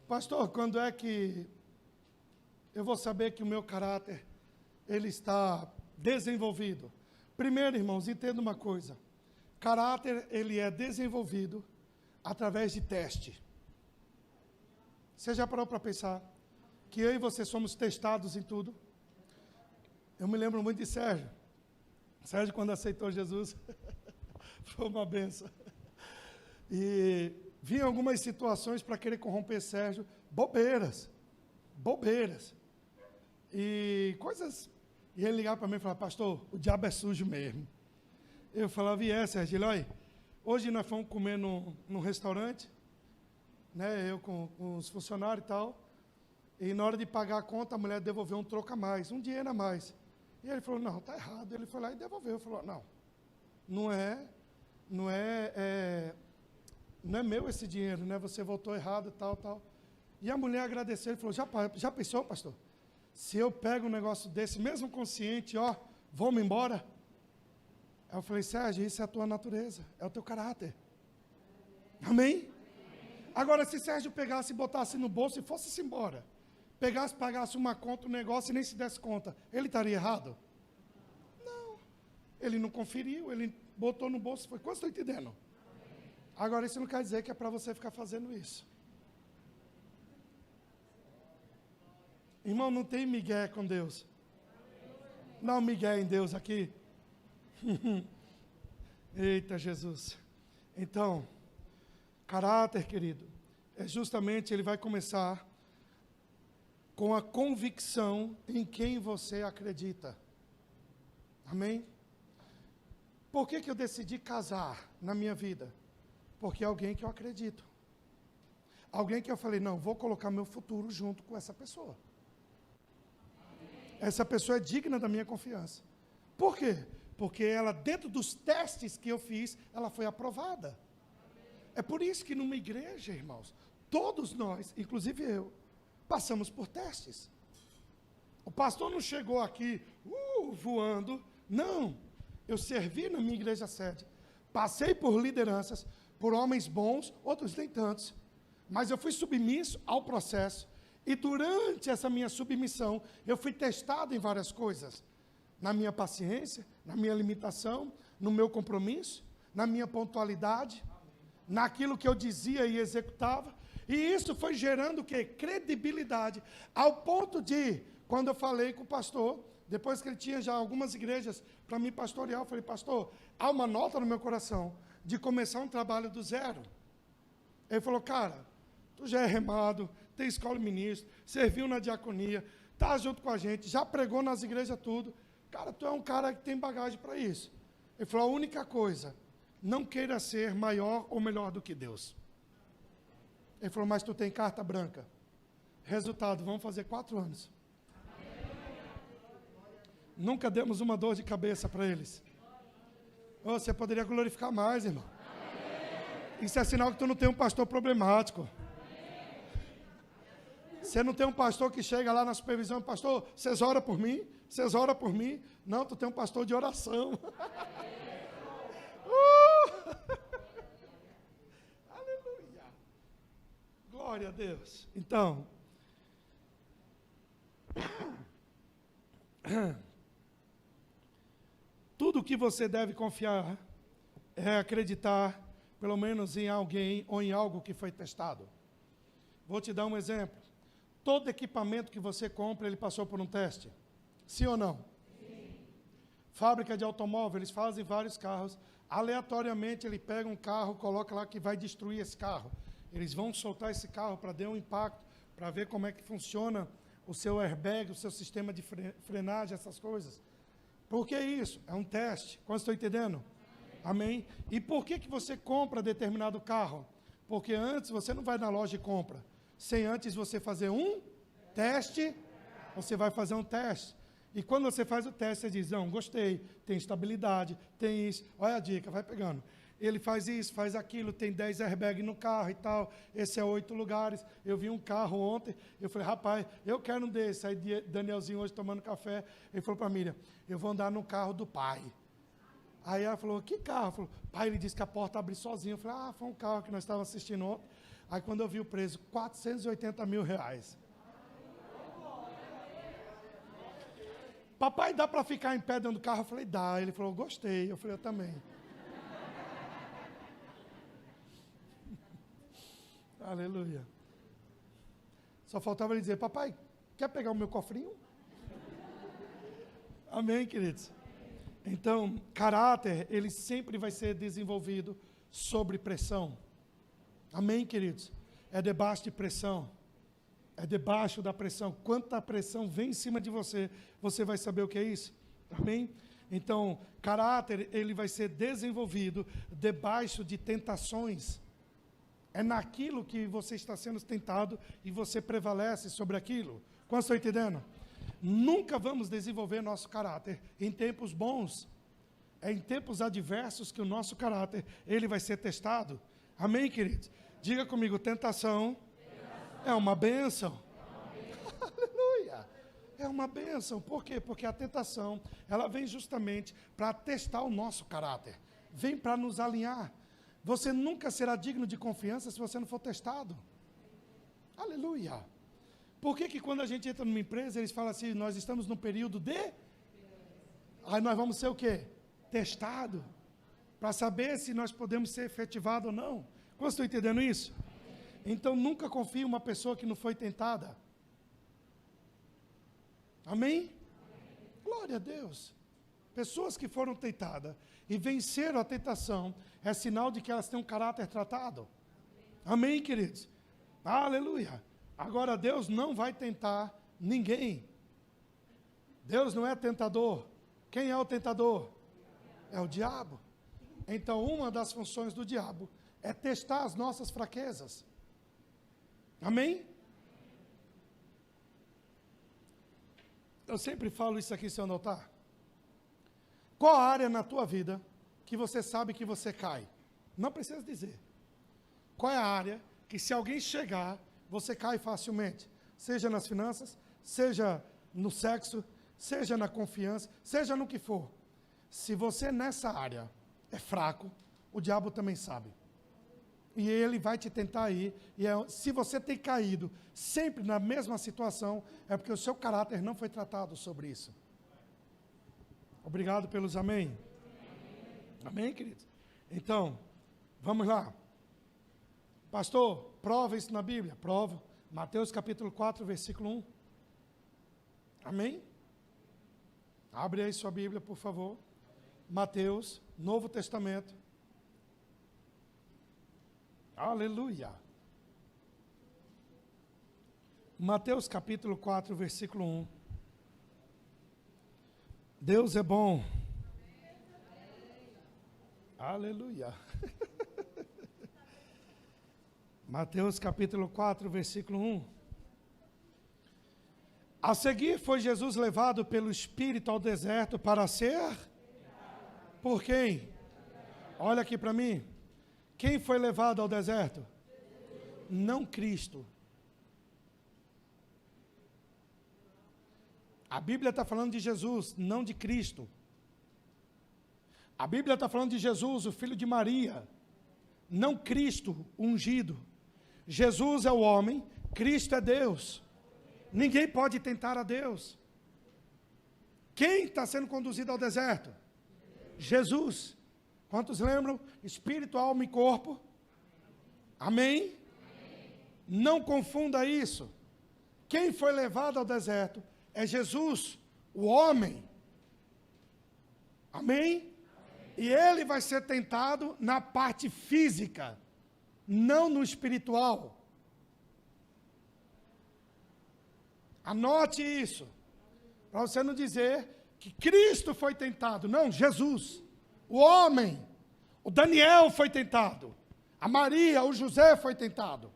pastor, quando é que eu vou saber que o meu caráter, ele está desenvolvido? Primeiro, irmãos, entenda uma coisa. Caráter, ele é desenvolvido através de teste. Você já parou para pensar que eu e você somos testados em tudo? Eu me lembro muito de Sérgio. Sérgio, quando aceitou Jesus, foi uma benção. E vinha algumas situações para querer corromper Sérgio, bobeiras. E coisas. E ele ligava para mim e falava, pastor, o diabo é sujo mesmo. Eu falava, Sérgio, ele, olha, hoje nós fomos comer num restaurante, né, eu com os funcionários e tal, e na hora de pagar a conta, a mulher devolveu um troco a mais, um dinheiro a mais. E ele falou, não, está errado. Ele foi lá e devolveu. Falou, não é meu esse dinheiro, né? Você voltou errado, tal. E a mulher agradeceu, ele falou, já pensou, pastor? Se eu pego um negócio desse, mesmo consciente, vamos embora? Aí eu falei, Sérgio, isso é a tua natureza, é o teu caráter. Amém? Agora, se Sérgio pegasse e botasse no bolso e fosse-se embora, pegasse, pagasse uma conta, um negócio e nem se desse conta, ele estaria errado? Não. Ele não conferiu, ele botou no bolso, foi. Quanto estou entendendo? Agora, isso não quer dizer que é para você ficar fazendo isso. Irmão, não tem migué com Deus. Não migué em Deus aqui. Eita, Jesus. Então, caráter, querido, é justamente, ele vai começar com a convicção em quem você acredita. Amém? Por que eu decidi casar na minha vida? Porque é alguém que eu acredito. Alguém que eu falei, não, vou colocar meu futuro junto com essa pessoa. Essa pessoa é digna da minha confiança. Por quê? Porque ela, dentro dos testes que eu fiz, ela foi aprovada. É por isso que numa igreja, irmãos, todos nós, inclusive eu, passamos por testes. O pastor não chegou aqui voando. Não. Eu servi na minha igreja sede. Passei por lideranças, por homens bons, outros nem tantos. Mas eu fui submisso ao processo. E durante essa minha submissão, eu fui testado em várias coisas. Na minha paciência, na minha limitação, no meu compromisso, na minha pontualidade, naquilo que eu dizia e executava. E isso foi gerando o quê? Credibilidade. Ao ponto de, quando eu falei com o pastor, depois que ele tinha já algumas igrejas para me pastorear, eu falei, pastor, há uma nota no meu coração de começar um trabalho do zero. Ele falou, cara, tu já é remado, tem escola de ministro, serviu na diaconia, está junto com a gente, já pregou nas igrejas tudo. Cara, tu é um cara que tem bagagem para isso. Ele falou, a única coisa, não queira ser maior ou melhor do que Deus. Ele falou, mas tu tem carta branca. Resultado, vamos fazer 4 anos. Nunca demos uma dor de cabeça para eles. Você poderia glorificar mais, irmão. Isso é sinal que tu não tem um pastor problemático. Você não tem um pastor que chega lá na supervisão, pastor, vocês oram por mim? Vocês oram por mim? Não, tu tem um pastor de oração. Aleluia. Glória a Deus. Então, Tudo que você deve confiar é acreditar, pelo menos em alguém ou em algo que foi testado. Vou te dar um exemplo. Todo equipamento que você compra, ele passou por um teste. Sim ou não? Sim. Fábrica de automóvel, eles fazem vários carros. Aleatoriamente, ele pega um carro, coloca lá que vai destruir esse carro. Eles vão soltar esse carro para dar um impacto, para ver como é que funciona o seu airbag, o seu sistema de frenagem, essas coisas. Por que isso? É um teste. Quantos estão entendendo? Amém? E por que você compra determinado carro? Porque antes você não vai na loja e compra. Sem antes você fazer um teste, você vai fazer um teste. E quando você faz o teste, você diz, não, gostei, tem estabilidade, tem isso. Olha a dica, vai pegando. Ele faz isso, faz aquilo, tem 10 airbags no carro e tal, esse é 8 lugares. Eu vi um carro ontem, eu falei, rapaz, eu quero um desse. Aí Danielzinho hoje tomando café, ele falou para a Miriam, eu vou andar no carro do pai. Aí ela falou, que carro? Falou, pai, ele disse que a porta abre sozinha. Eu falei, foi um carro que nós estávamos assistindo ontem. Aí quando eu vi o preço, R$480 mil. Papai, dá para ficar em pé dentro do carro? Eu falei, dá. Ele falou, gostei. Eu falei, eu também. Aleluia. Só faltava ele dizer, papai, quer pegar o meu cofrinho? Amém, queridos? Então, caráter, ele sempre vai ser desenvolvido sob pressão. Amém, queridos? É debaixo de pressão. É debaixo da pressão. Quanta pressão vem em cima de você, você vai saber o que é isso. Amém? Então, caráter, ele vai ser desenvolvido debaixo de tentações. É naquilo que você está sendo tentado e você prevalece sobre aquilo. Quantos estão entendendo? Nunca vamos desenvolver nosso caráter em tempos bons. É em tempos adversos que o nosso caráter, ele vai ser testado. Amém, queridos? Diga comigo, tentação é uma bênção. Aleluia! É uma bênção. Por quê? Porque a tentação, ela vem justamente para testar o nosso caráter. Vem para nos alinhar. Você nunca será digno de confiança se você não for testado. Aleluia! Por que quando a gente entra numa empresa, eles falam assim, nós estamos num período de... Aí nós vamos ser o quê? Testado. Para saber se nós podemos ser efetivados ou não. Vocês estão entendendo isso? Então nunca confie em uma pessoa que não foi tentada. Amém? Glória a Deus. Pessoas que foram tentadas e venceram a tentação, é sinal de que elas têm um caráter tratado. Amém, queridos? Aleluia. Agora, Deus não vai tentar ninguém. Deus não é tentador. Quem é o tentador? É o diabo. Então, uma das funções do diabo é testar as nossas fraquezas. Amém? Eu sempre falo isso aqui, se eu notar. Qual a área na tua vida que você sabe que você cai? Não precisa dizer. Qual é a área que se alguém chegar, você cai facilmente? Seja nas finanças, seja no sexo, seja na confiança, seja no que for. Se você nessa área é fraco, o diabo também sabe. E ele vai te tentar aí. E se você tem caído sempre na mesma situação, é porque o seu caráter não foi tratado sobre isso. Obrigado pelos amém. Amém, queridos? Então, vamos lá. Pastor, prova isso na Bíblia. Prova. Mateus capítulo 4, versículo 1. Amém? Abre aí sua Bíblia, por favor. Mateus, Novo Testamento. Aleluia. Mateus capítulo 4, versículo 1. Deus é bom. Aleluia. Mateus capítulo 4, versículo 1. A seguir foi Jesus levado pelo Espírito ao deserto para ser... Por quem? Olha aqui para mim. Quem foi levado ao deserto? Não Cristo. A Bíblia está falando de Jesus, não de Cristo. A Bíblia está falando de Jesus, o filho de Maria, não Cristo ungido. Jesus é o homem, Cristo é Deus. Ninguém pode tentar a Deus. Quem está sendo conduzido ao deserto? Jesus. Quantos lembram? Espírito, alma e corpo. Amém? Não confunda isso. Quem foi levado ao deserto é Jesus, o homem. Amém? E ele vai ser tentado na parte física, não no espiritual. Anote isso, para você não dizer que Cristo foi tentado. Não, Jesus, o homem, o Daniel foi tentado, a Maria, o José foi tentado.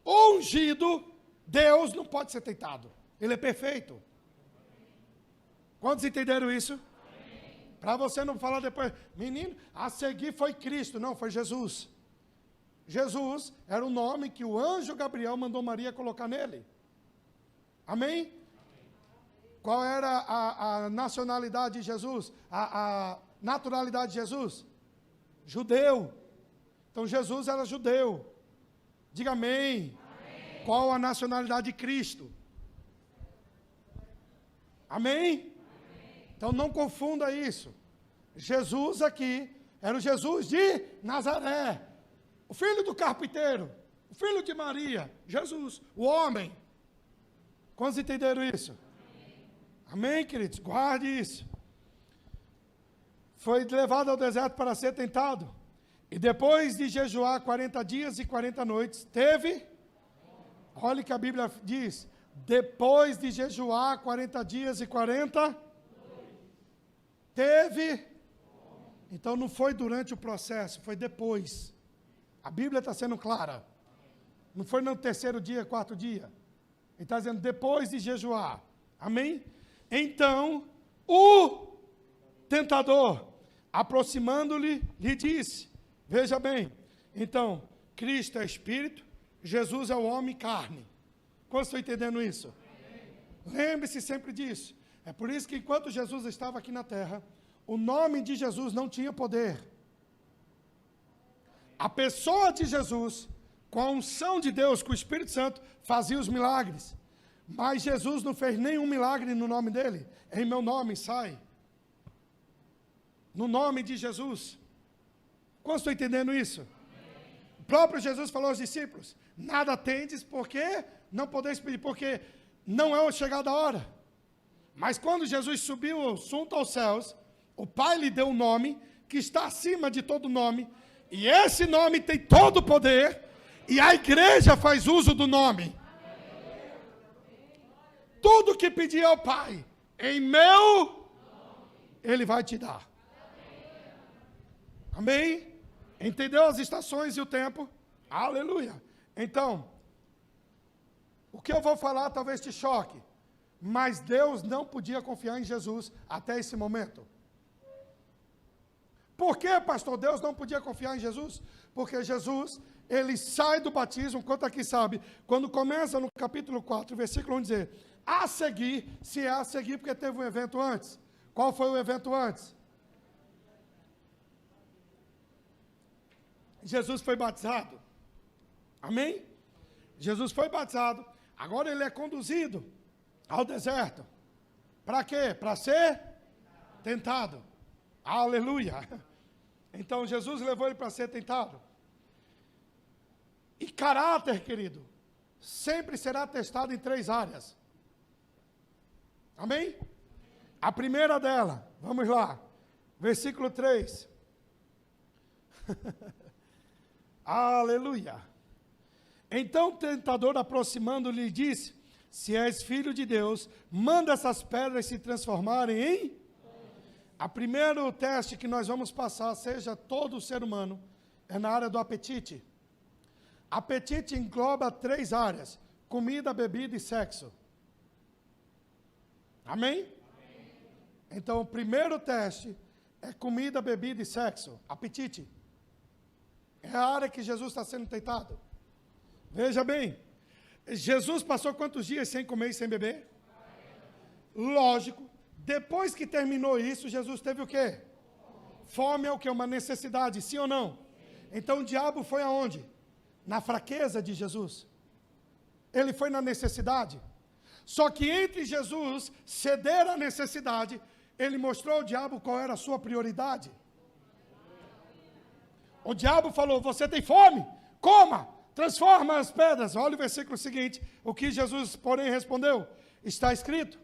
O ungido, Deus não pode ser tentado, ele é perfeito. Quantos entenderam isso? Para você não falar depois, menino, a seguir foi Cristo. Não, foi Jesus. Jesus era o nome que o anjo Gabriel mandou Maria colocar nele. Amém? Qual era a nacionalidade de Jesus? A naturalidade de Jesus? Judeu. Então Jesus era judeu. Diga amém. Amém. Qual a nacionalidade de Cristo? Amém? Então não confunda isso. Jesus aqui era o Jesus de Nazaré, o filho do carpinteiro, o filho de Maria, Jesus, o homem. Quantos entenderam isso? Amém, queridos? Guarde isso. Foi levado ao deserto para ser tentado. E depois de jejuar 40 dias e 40 noites, teve, olha o que a Bíblia diz, depois de jejuar 40 dias e 40, teve, então não foi durante o processo, foi depois. A Bíblia está sendo clara. Não foi no terceiro dia, quarto dia. Ele está dizendo depois de jejuar. Amém? Então, o tentador, aproximando-lhe, lhe disse, veja bem, então, Cristo é Espírito, Jesus é o homem carne. Quantos estão entendendo isso? Lembre-se sempre disso. É por isso que enquanto Jesus estava aqui na terra, o nome de Jesus não tinha poder. A pessoa de Jesus, com a unção de Deus, com o Espírito Santo, fazia os milagres. Mas Jesus não fez nenhum milagre no nome dele. Em meu nome sai. No nome de Jesus. Quantos estão entendendo isso? O próprio Jesus falou aos discípulos, nada tendes porque não podeis pedir, porque não é chegada a hora. Mas quando Jesus subiu assunto aos céus, o Pai lhe deu um nome que está acima de todo nome, e esse nome tem todo o poder, e a igreja faz uso do nome. Tudo que pedir ao Pai, em meu, Ele vai te dar. Amém? Entendeu as estações e o tempo? Aleluia. Então, o que eu vou falar talvez te choque, mas Deus não podia confiar em Jesus até esse momento. Por que, pastor, Deus não podia confiar em Jesus? Porque Jesus, ele sai do batismo, quanto aqui sabe, quando começa no capítulo 4, versículo 1, dizer, a seguir, se é a seguir, porque teve um evento antes. Qual foi o evento antes? Jesus foi batizado. Amém? Jesus foi batizado, agora ele é conduzido ao deserto. Para quê? Para ser tentado. Aleluia. Então Jesus levou ele para ser tentado. E caráter, querido, sempre será testado em 3 áreas. Amém? A primeira dela, vamos lá, versículo 3. Aleluia. Então o tentador, aproximando-lhe, disse, se és filho de Deus, manda essas pedras se transformarem em... A primeiro teste que nós vamos passar, seja todo o ser humano, é na área do apetite. Apetite engloba 3 áreas, comida, bebida e sexo. Amém? Amém? Então, o primeiro teste é comida, bebida e sexo, apetite. É a área que Jesus está sendo tentado. Veja bem, Jesus passou quantos dias sem comer e sem beber? Lógico, depois que terminou isso, Jesus teve o quê? Fome é o quê? Uma necessidade, sim ou não? Então o diabo foi aonde? Na fraqueza de Jesus. Ele foi na necessidade. Só que entre Jesus ceder à necessidade, ele mostrou ao diabo qual era a sua prioridade. O diabo falou, você tem fome? Coma, transforma as pedras. Olha o versículo seguinte, o que Jesus, porém, respondeu. Está escrito,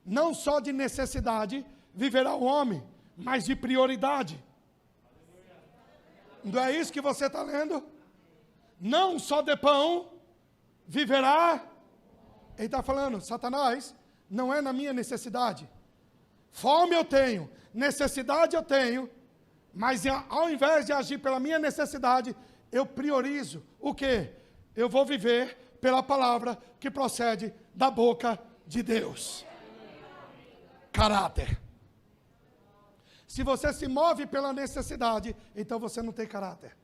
não só de necessidade viverá o homem, mas de prioridade. Não é isso que você está lendo? Não só de pão viverá. Ele está falando, Satanás, não é na minha necessidade. Fome eu tenho, necessidade eu tenho, mas ao invés de agir pela minha necessidade, eu priorizo o quê? Eu vou viver pela palavra que procede da boca de Deus. Caráter. Se você se move pela necessidade, então você não tem caráter.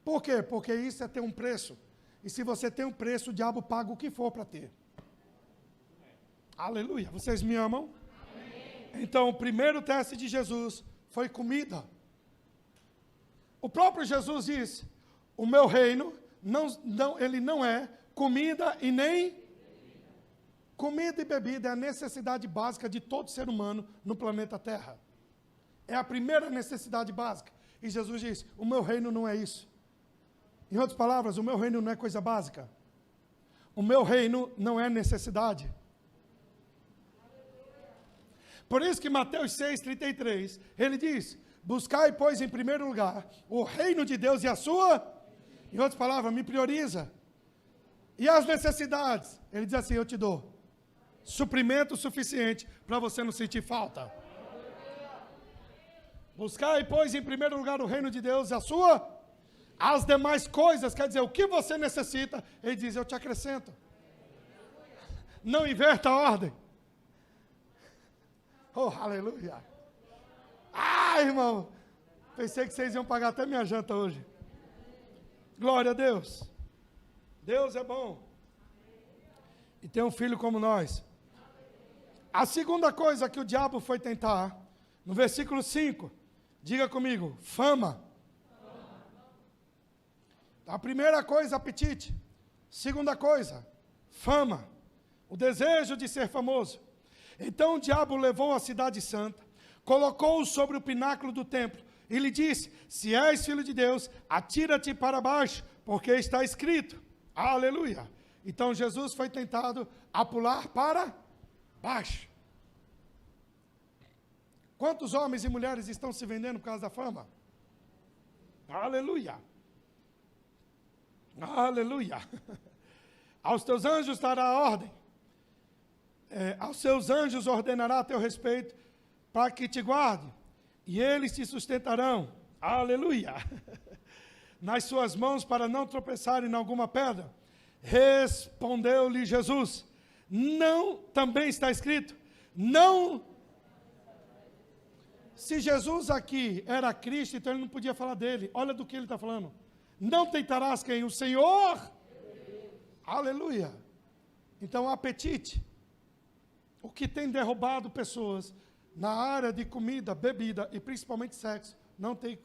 Por quê? Porque isso é ter um preço. E se você tem um preço, o diabo paga o que for para ter. Aleluia. Vocês me amam? Amém. Então, o primeiro teste de Jesus foi comida. O próprio Jesus disse, o meu reino, ele não é comida e nem... Comida e bebida é a necessidade básica de todo ser humano no planeta Terra. É a primeira necessidade básica. E Jesus disse, o meu reino não é isso. Em outras palavras, o meu reino não é coisa básica. O meu reino não é necessidade. Por isso que Mateus 6,33, ele diz, buscai, pois, em primeiro lugar, o reino de Deus e a sua, em outras palavras, me prioriza. E as necessidades, ele diz assim, eu te dou suprimento suficiente para você não sentir falta. Buscai, pois, em primeiro lugar o reino de Deus e a sua, as demais coisas, quer dizer, o que você necessita, ele diz, eu te acrescento. Não inverta a ordem. Oh, aleluia. Ah, irmão, pensei que vocês iam pagar até minha janta hoje. Glória a Deus. Deus é bom. E tem um filho como nós. A segunda coisa que o diabo foi tentar, no versículo 5, diga comigo, fama. A primeira coisa, apetite. Segunda coisa, fama. O desejo de ser famoso. Então o diabo levou a cidade santa, colocou-o sobre o pináculo do templo e lhe disse, se és filho de Deus, atira-te para baixo, porque está escrito. Aleluia. Então Jesus foi tentado a pular para baixo. Quantos homens e mulheres estão se vendendo por causa da fama? Aleluia. Aleluia. Aos teus anjos dará ordem. Aos seus anjos ordenará a teu respeito, para que te guarde, e eles te sustentarão. Aleluia. Nas suas mãos, para não tropeçarem em alguma pedra. Respondeu-lhe Jesus, não, também está escrito, não. Se Jesus aqui era Cristo, então ele não podia falar dele. Olha do que ele está falando. Não tentarás quem? O Senhor. Aleluia. Então, apetite. O que tem derrubado pessoas na área de comida, bebida e principalmente sexo, não tem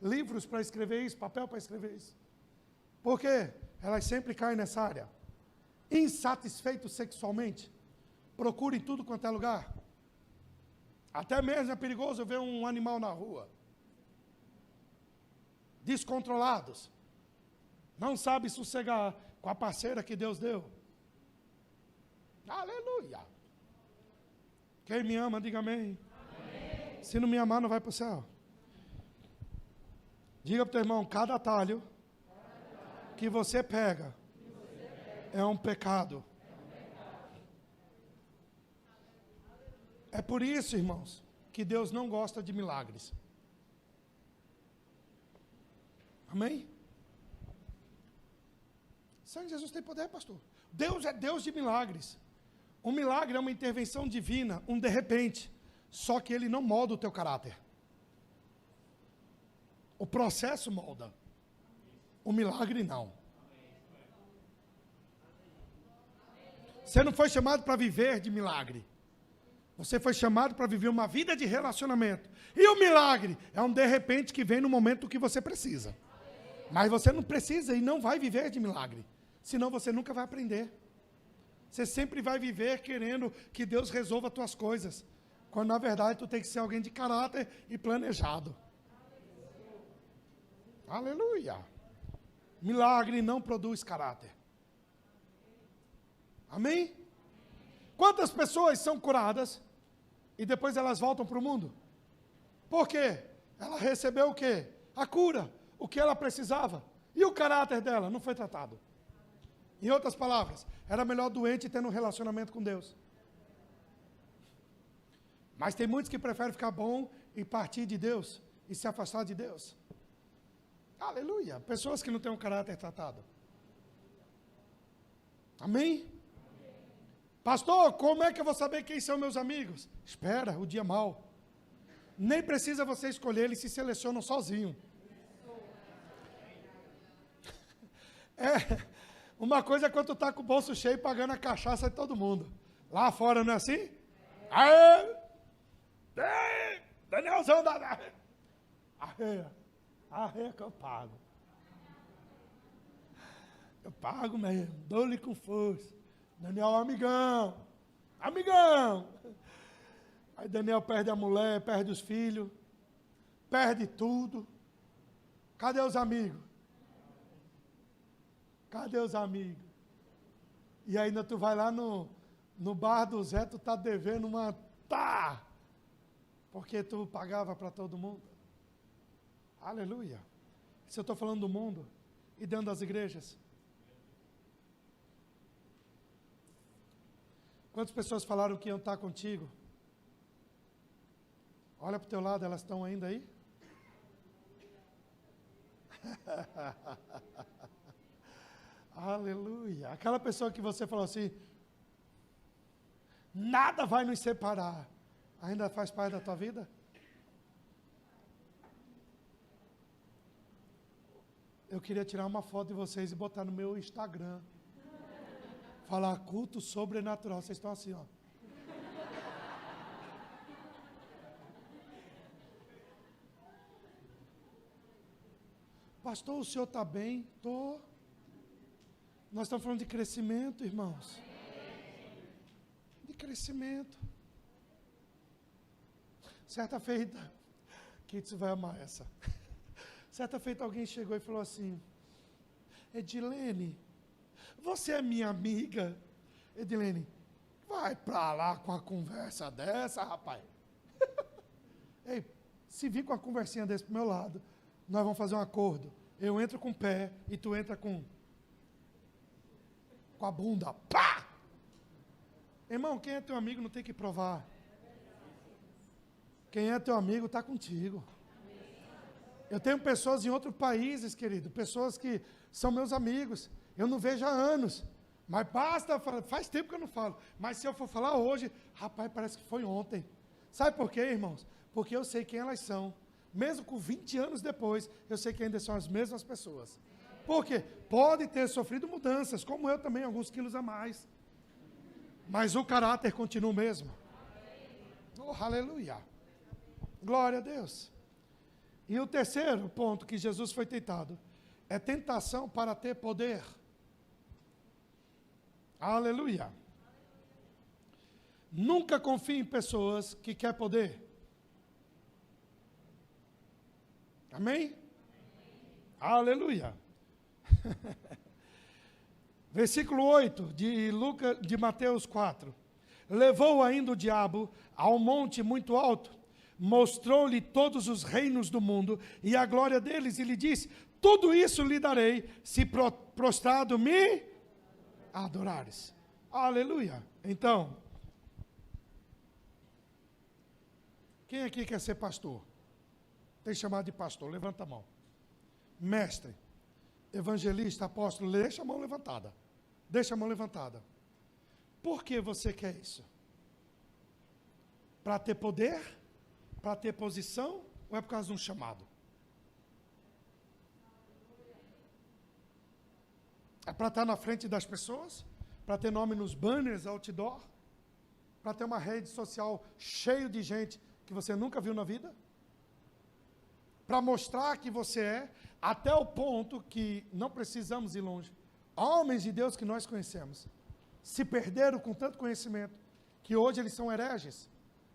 livros para escrever isso, papel para escrever isso. Por quê? Elas sempre caem nessa área. Insatisfeitos sexualmente, procurem tudo quanto é lugar. Até mesmo é perigoso ver um animal na rua. Descontrolados. Não sabe sossegar com a parceira que Deus deu. Aleluia. Quem me ama, diga amém. Amém. Se não me amar, não vai para o céu. Diga para o teu irmão, cada atalho que você pega é um pecado. É por isso, irmãos, que Deus não gosta de milagres. Amém? Sangue de Jesus tem poder, pastor. Deus é Deus de milagres. Um milagre é uma intervenção divina, um de repente. Só que ele não molda o teu caráter. O processo molda. O milagre não. Você não foi chamado para viver de milagre. Você foi chamado para viver uma vida de relacionamento. E o milagre é um de repente que vem no momento que você precisa. Mas você não precisa e não vai viver de milagre. Senão você nunca vai aprender. Você sempre vai viver querendo que Deus resolva as tuas coisas. Quando na verdade tu tem que ser alguém de caráter e planejado. Aleluia. Milagre não produz caráter. Amém? Quantas pessoas são curadas e depois elas voltam para o mundo? Por quê? Ela recebeu o quê? A cura, o que ela precisava. E o caráter dela não foi tratado. Em outras palavras, era melhor doente tendo um relacionamento com Deus. Mas tem muitos que preferem ficar bom e partir de Deus e se afastar de Deus. Aleluia. Pessoas que não têm um caráter tratado. Amém? Pastor, como é que eu vou saber quem são meus amigos? Espera, o dia mau. Nem precisa você escolher, eles se selecionam sozinho. Uma coisa é quando tu está com o bolso cheio pagando a cachaça de todo mundo. Lá fora não é assim? Aê! Danielzão da... Arreia que eu pago. Eu pago mesmo, dou-lhe com força. Daniel, amigão. Amigão. Aí Daniel perde a mulher, perde os filhos, perde tudo. Cadê os amigos? Cadê os amigos? E ainda tu vai lá no bar do Zé, tu tá devendo uma... Tá! Porque tu pagava para todo mundo. Aleluia. Se eu estou falando do mundo e dentro das igrejas. Quantas pessoas falaram que iam estar contigo? Olha para o teu lado, elas estão ainda aí? Aleluia. Aquela pessoa que você falou assim, nada vai nos separar, ainda faz parte da tua vida? Eu queria tirar uma foto de vocês e botar no meu Instagram. Falar culto sobrenatural. Vocês estão assim, ó. Pastor, o senhor está bem? Estou. Nós estamos falando de crescimento, irmãos. De crescimento. Certa feita, Kitts vai amar essa. Certa feita alguém chegou e falou assim, Edilene, você é minha amiga? Edilene, vai pra lá com a conversa dessa, rapaz. Ei, se vir com uma conversinha desse pro meu lado, nós vamos fazer um acordo. Eu entro com o pé e tu entra com a bunda. Pá! Irmão, quem é teu amigo não tem que provar. Quem é teu amigo está contigo. Eu tenho pessoas em outros países, querido, pessoas que são meus amigos, eu não vejo há anos, mas basta, faz tempo que eu não falo, mas se eu for falar hoje, rapaz, parece que foi ontem. Sabe por quê, irmãos? Porque eu sei quem elas são, mesmo com 20 anos depois, eu sei que ainda são as mesmas pessoas. Por quê? Pode ter sofrido mudanças, como eu também, alguns quilos a mais, mas o caráter continua o mesmo. Oh, aleluia! Glória a Deus! E o terceiro ponto que Jesus foi tentado é tentação para ter poder. Aleluia. Nunca confie em pessoas que querem poder. Amém? Aleluia. Versículo 8 de Mateus 4. Levou ainda o diabo a um monte muito alto, mostrou-lhe todos os reinos do mundo e a glória deles, e lhe disse, tudo isso lhe darei, se prostrado me adorares. Aleluia. Então, quem aqui quer ser pastor? Tem chamado de pastor, levanta a mão. Mestre, evangelista, apóstolo, deixa a mão levantada. Deixa a mão levantada. Por que você quer isso? Para ter poder? Para ter posição ou é por causa de um chamado? É para estar na frente das pessoas? Para ter nome nos banners, outdoor? Para ter uma rede social cheia de gente que você nunca viu na vida? Para mostrar que você é, até o ponto que não precisamos ir longe. Homens de Deus que nós conhecemos se perderam com tanto conhecimento que hoje eles são hereges.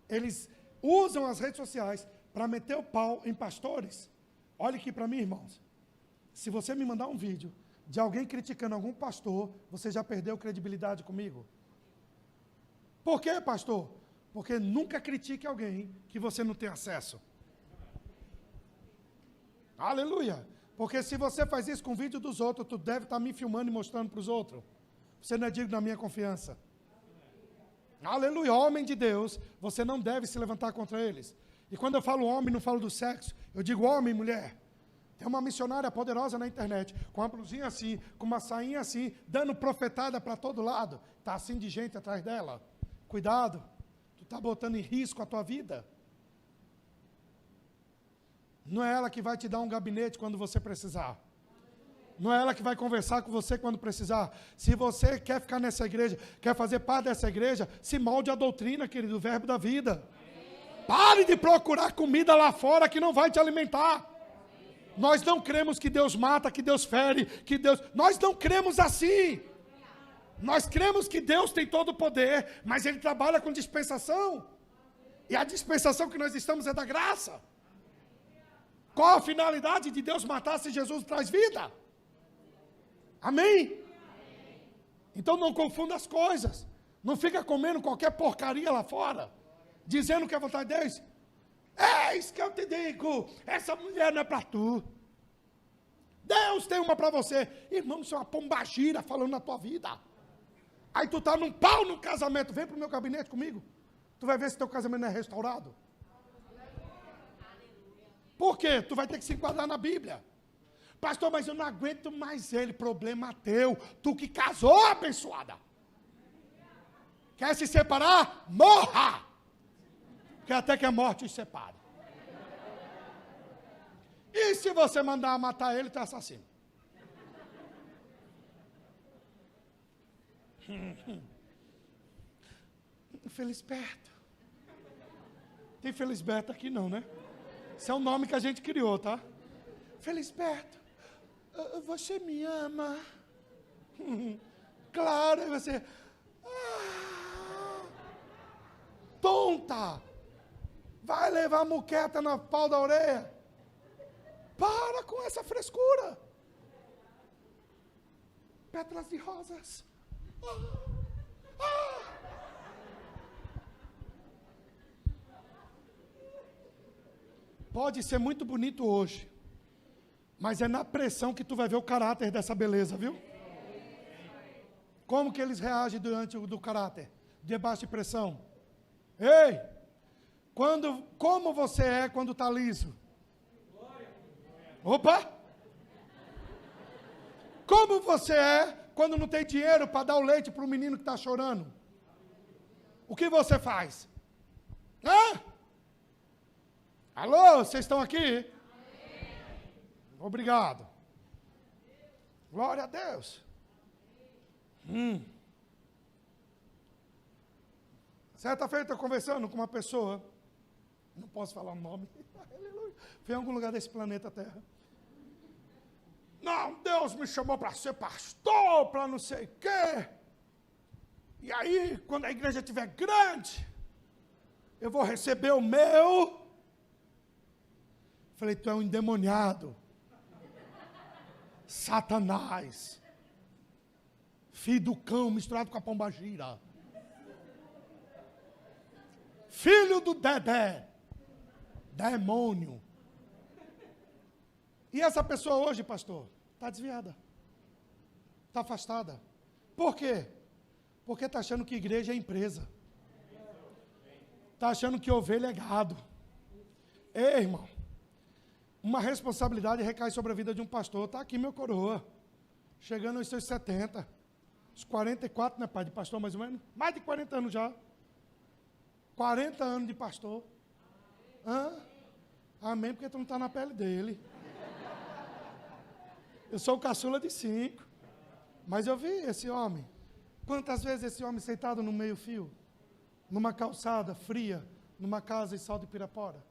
Eles usam as redes sociais para meter o pau em pastores. Olha aqui para mim, irmãos. Se você me mandar um vídeo de alguém criticando algum pastor, você já perdeu credibilidade comigo. Por quê, pastor? Porque nunca critique alguém que você não tem acesso. Aleluia. Porque se você faz isso com o vídeo dos outros, tu deve estar me filmando e mostrando para os outros. Você não é digno da minha confiança. Aleluia. Homem de Deus, você não deve se levantar contra eles. E quando eu falo homem, não falo do sexo. Eu digo homem e mulher. Tem uma missionária poderosa na internet, com uma blusinha assim, com uma sainha assim, dando profetada para todo lado. Está assim de gente atrás dela. Cuidado. Tu está botando em risco a tua vida. Não é ela que vai te dar um gabinete quando você precisar. Não é ela que vai conversar com você quando precisar. Se você quer ficar nessa igreja, quer fazer parte dessa igreja, se molde a doutrina, querido, o verbo da vida. Pare de procurar comida lá fora que não vai te alimentar. Nós não cremos que Deus mata, que Deus fere, que Deus... Nós não cremos assim. Nós cremos que Deus tem todo o poder, mas Ele trabalha com dispensação. E a dispensação que nós estamos é da graça. Qual a finalidade de Deus matar se Jesus traz vida? Amém? Então não confunda as coisas. Não fica comendo qualquer porcaria lá fora, dizendo que é vontade de Deus. É isso que eu te digo, essa mulher não é para tu. Deus tem uma para você. Irmão, isso é uma pombagira falando na tua vida. Aí tu está num pau no casamento, vem para o meu gabinete comigo. Tu vai ver se teu casamento não é restaurado. Por quê? Tu vai ter que se enquadrar na Bíblia. Pastor, mas eu não aguento mais ele. Problema teu. Tu que casou, abençoada. Quer se separar? Morra! Porque até que a morte os separe. E se você mandar matar ele, tu é assassino. Felisberto. Tem Felisberto aqui não, né? Esse é o nome que a gente criou, tá? Felisberto, você me ama? Claro, e você... tonta! Vai levar a muqueta na pau da orelha. Para com essa frescura. Pétalas de rosas. Pode ser muito bonito hoje, mas é na pressão que tu vai ver o caráter dessa beleza, viu? Como que eles reagem diante do caráter? Debaixo de pressão. Ei! Como você é quando está liso? Opa! Como você é quando não tem dinheiro para dar o leite para o menino que está chorando? O que você faz? Hã? Alô, vocês estão aqui? Obrigado. Glória a Deus. Certa feita, eu conversando com uma pessoa, não posso falar o nome, foi em algum lugar desse planeta Terra. Não, Deus me chamou para ser pastor, para não sei o quê. E aí, quando a igreja estiver grande, eu vou receber o meu. Falei, tu é um endemoniado. Satanás. Filho do cão misturado com a pombagira. Filho do Dedé. Demônio. E essa pessoa hoje, pastor, está desviada. Está afastada. Por quê? Porque está achando que igreja é empresa. Está achando que ovelha é gado. Ei, irmão. Uma responsabilidade recai sobre a vida de um pastor. Está aqui meu coroa. Chegando aos seus 70. Os 44, né, pai, de pastor mais ou menos? Mais de 40 anos já. 40 anos de pastor. Hã? Amém, porque tu não está na pele dele. Eu sou o caçula de 5. Mas eu vi esse homem. Quantas vezes esse homem sentado no meio-fio? Numa calçada fria, numa casa em Sal de Pirapora.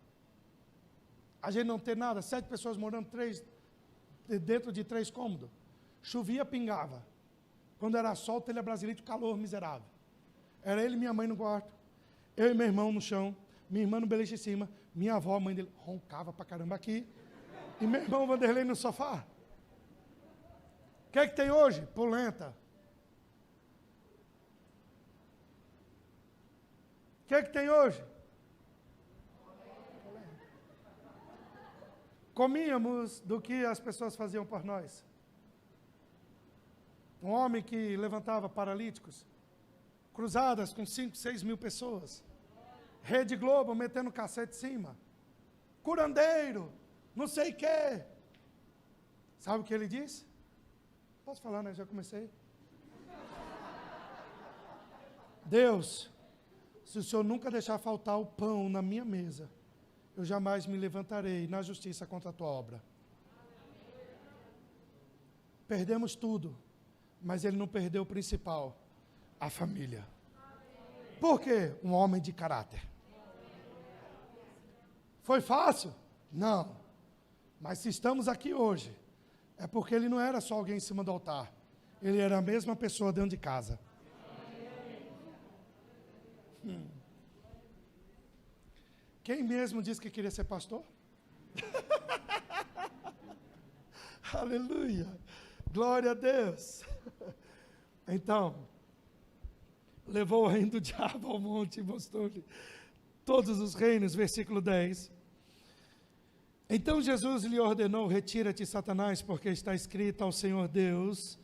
A gente não tem nada, 7 pessoas morando dentro de 3 cômodos. Chovia, pingava. Quando era sol, telha brasilite, calor miserável. Era ele e minha mãe no quarto, eu e meu irmão no chão, minha irmã no beliche em cima, minha avó, a mãe dele, roncava pra caramba aqui, e meu irmão Vanderlei no sofá. O que é que tem hoje? Polenta. O que é que tem hoje? Comíamos do que as pessoas faziam por nós. Um homem que levantava paralíticos, cruzadas com 5, 6 mil pessoas, Rede Globo metendo cacete em cima, curandeiro, não sei o quê. Sabe o que ele disse? Posso falar, né? Já comecei. Deus, se o Senhor nunca deixar faltar o pão na minha mesa, eu jamais me levantarei na justiça contra a tua obra. Perdemos tudo, mas ele não perdeu o principal, a família. Por quê? Um homem de caráter. Foi fácil? Não. Mas se estamos aqui hoje, é porque ele não era só alguém em cima do altar. Ele era a mesma pessoa dentro de casa. Quem mesmo disse que queria ser pastor? Aleluia. Glória a Deus. Então, levou o reino do diabo ao monte e mostrou-lhe todos os reinos, versículo 10. Então Jesus lhe ordenou, retira-te, Satanás, porque está escrito ao Senhor Deus,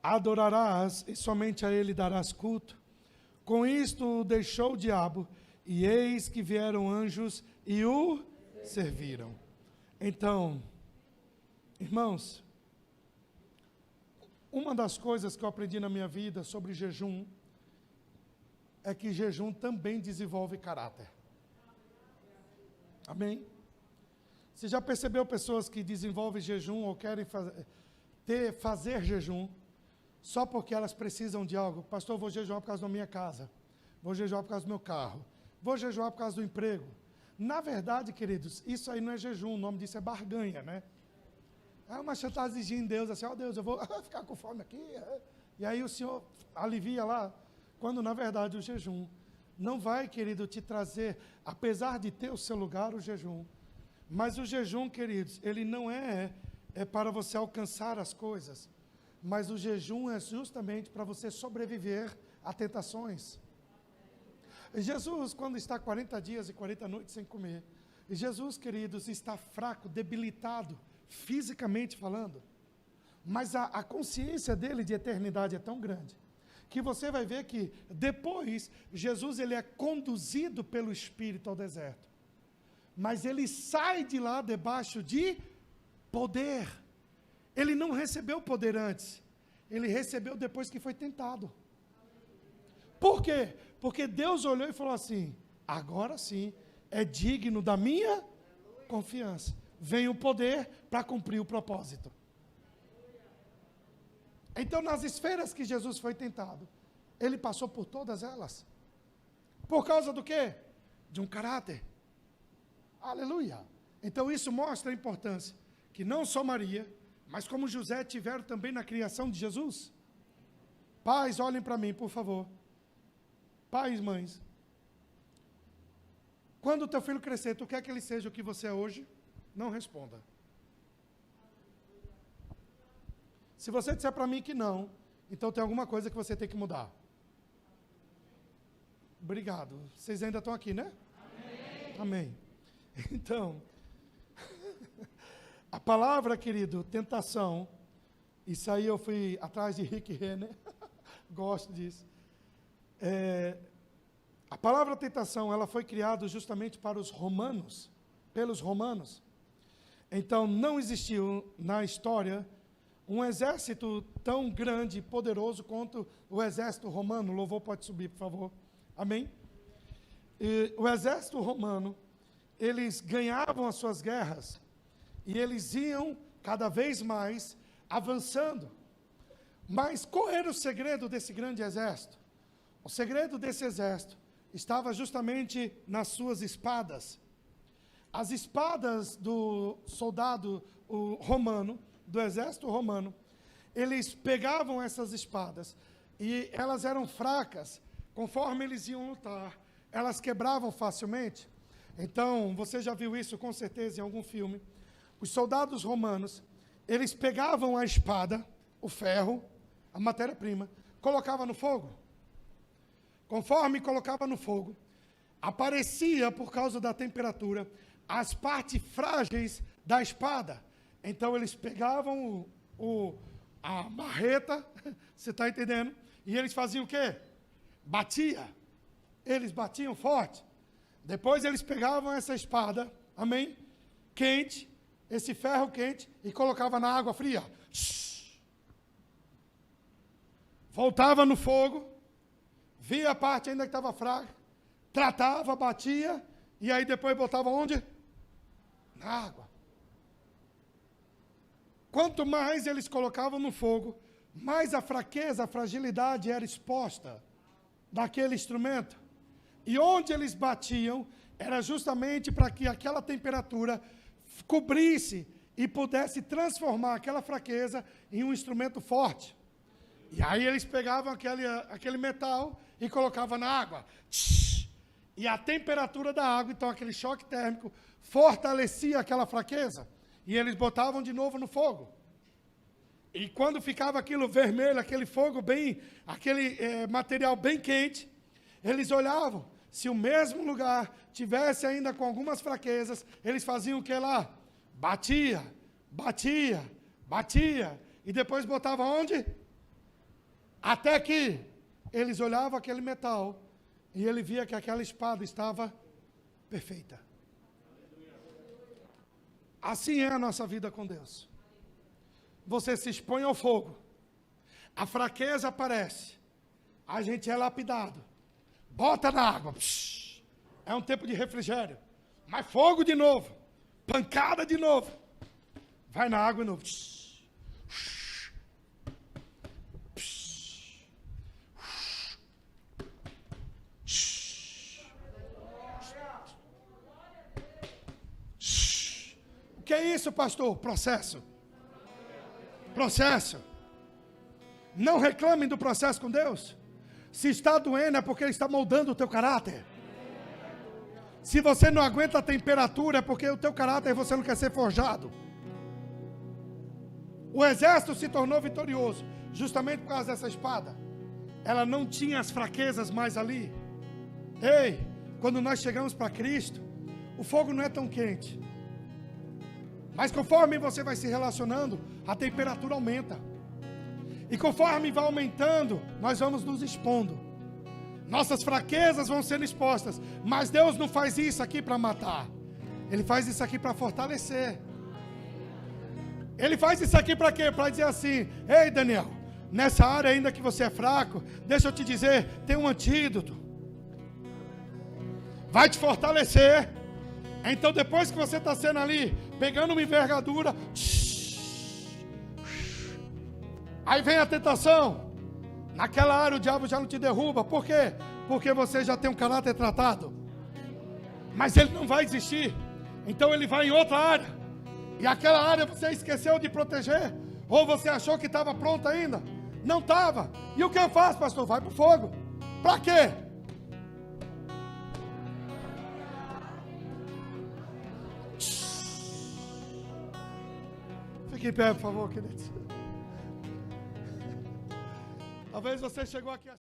adorarás e somente a ele darás culto. Com isto o deixou o diabo, e eis que vieram anjos e o serviram. Então, irmãos, uma das coisas que eu aprendi na minha vida sobre jejum, é que jejum também desenvolve caráter. Amém? Você já percebeu pessoas que desenvolvem jejum ou querem fazer jejum só porque elas precisam de algo? Pastor, vou jejuar por causa da minha casa, vou jejuar por causa do meu carro, vou jejuar por causa do emprego. Na verdade, queridos, isso aí não é jejum, o nome disso é barganha, né? É uma chantagem em Deus, assim, ó Deus, eu vou ficar com fome aqui, e aí o Senhor alivia lá, quando na verdade o jejum não vai, querido, te trazer, apesar de ter o seu lugar, o jejum, mas o jejum, queridos, ele não é para você alcançar as coisas, mas o jejum é justamente para você sobreviver a tentações. Jesus, quando está 40 dias e 40 noites sem comer, Jesus, queridos, está fraco, debilitado, fisicamente falando, mas a consciência dele de eternidade é tão grande, que você vai ver que depois, Jesus ele é conduzido pelo Espírito ao deserto, mas ele sai de lá debaixo de poder. Ele não recebeu poder antes, ele recebeu depois que foi tentado. Por quê? Porque Deus olhou e falou assim, agora sim, é digno da minha confiança. Vem o poder para cumprir o propósito. Então, nas esferas que Jesus foi tentado, ele passou por todas elas. Por causa do quê? De um caráter. Aleluia. Então, isso mostra a importância que não só Maria, mas como José tiveram também na criação de Jesus. Pais, olhem para mim, por favor. Pais, mães. Quando o teu filho crescer, tu quer que ele seja o que você é hoje? Não responda. Se você disser para mim que não, então tem alguma coisa que você tem que mudar. Obrigado. Vocês ainda estão aqui, né? Amém. Amém. Então, a palavra, querido, tentação, isso aí eu fui atrás de Rick Renner, gosto disso. A palavra tentação, ela foi criada justamente para os romanos, pelos romanos. Então, não existiu na história um exército tão grande e poderoso quanto o exército romano. O louvor pode subir, por favor. Amém? E o exército romano, eles ganhavam as suas guerras e eles iam cada vez mais avançando. Mas qual era o segredo desse grande exército? O segredo desse exército estava justamente nas suas espadas. As espadas do soldado romano, do exército romano, eles pegavam essas espadas e elas eram fracas, conforme eles iam lutar, elas quebravam facilmente. Então, você já viu isso com certeza em algum filme. Os soldados romanos, eles pegavam a espada, o ferro, a matéria-prima, colocava no fogo. Conforme colocava no fogo, aparecia, por causa da temperatura, as partes frágeis da espada. Então, eles pegavam a marreta, você está entendendo? E eles faziam o quê? Batia. Eles batiam forte. Depois eles pegavam essa espada, amém? Quente, esse ferro quente, e colocavam na água fria. Voltava no fogo, via a parte ainda que estava fraca, tratava, batia, e aí depois botava onde? Na água. Quanto mais eles colocavam no fogo, mais a fraqueza, a fragilidade era exposta daquele instrumento. E onde eles batiam, era justamente para que aquela temperatura cobrisse e pudesse transformar aquela fraqueza em um instrumento forte. E aí eles pegavam aquele metal e colocavam na água. E a temperatura da água, então aquele choque térmico, fortalecia aquela fraqueza. E eles botavam de novo no fogo. E quando ficava aquilo vermelho, aquele fogo bem, aquele material bem quente, eles olhavam. Se o mesmo lugar tivesse ainda com algumas fraquezas, eles faziam o que lá? Batia, batia, batia. E depois botava onde? Até que eles olhavam aquele metal e ele via que aquela espada estava perfeita. Assim é a nossa vida com Deus. Você se expõe ao fogo, a fraqueza aparece, a gente é lapidado, bota na água, é um tempo de refrigério, mas fogo de novo, pancada de novo, vai na água de novo. O que é isso, pastor? Processo. Processo. Não reclamem do processo com Deus. Se está doendo é porque Ele está moldando o teu caráter. Se você não aguenta a temperatura é porque o teu caráter você não quer ser forjado. O exército se tornou vitorioso justamente por causa dessa espada. Ela não tinha as fraquezas mais ali. Ei, quando nós chegamos para Cristo, o fogo não é tão quente. Mas conforme você vai se relacionando, a temperatura aumenta. E conforme vai aumentando, nós vamos nos expondo. Nossas fraquezas vão sendo expostas. Mas Deus não faz isso aqui para matar. Ele faz isso aqui para fortalecer. Ele faz isso aqui para quê? Para dizer assim: ei Daniel, nessa área ainda que você é fraco, deixa eu te dizer, tem um antídoto. Vai te fortalecer. Então depois que você está sendo ali, pegando uma envergadura, aí vem a tentação. Naquela área o diabo já não te derruba. Por quê? Porque você já tem um caráter tratado. Mas ele não vai desistir. Então ele vai em outra área. E aquela área você esqueceu de proteger. Ou você achou que estava pronto ainda. Não estava. E o que eu faço, pastor? Vai para o fogo. Para quê? Fique em pé, por favor, queridos. Talvez você chegou aqui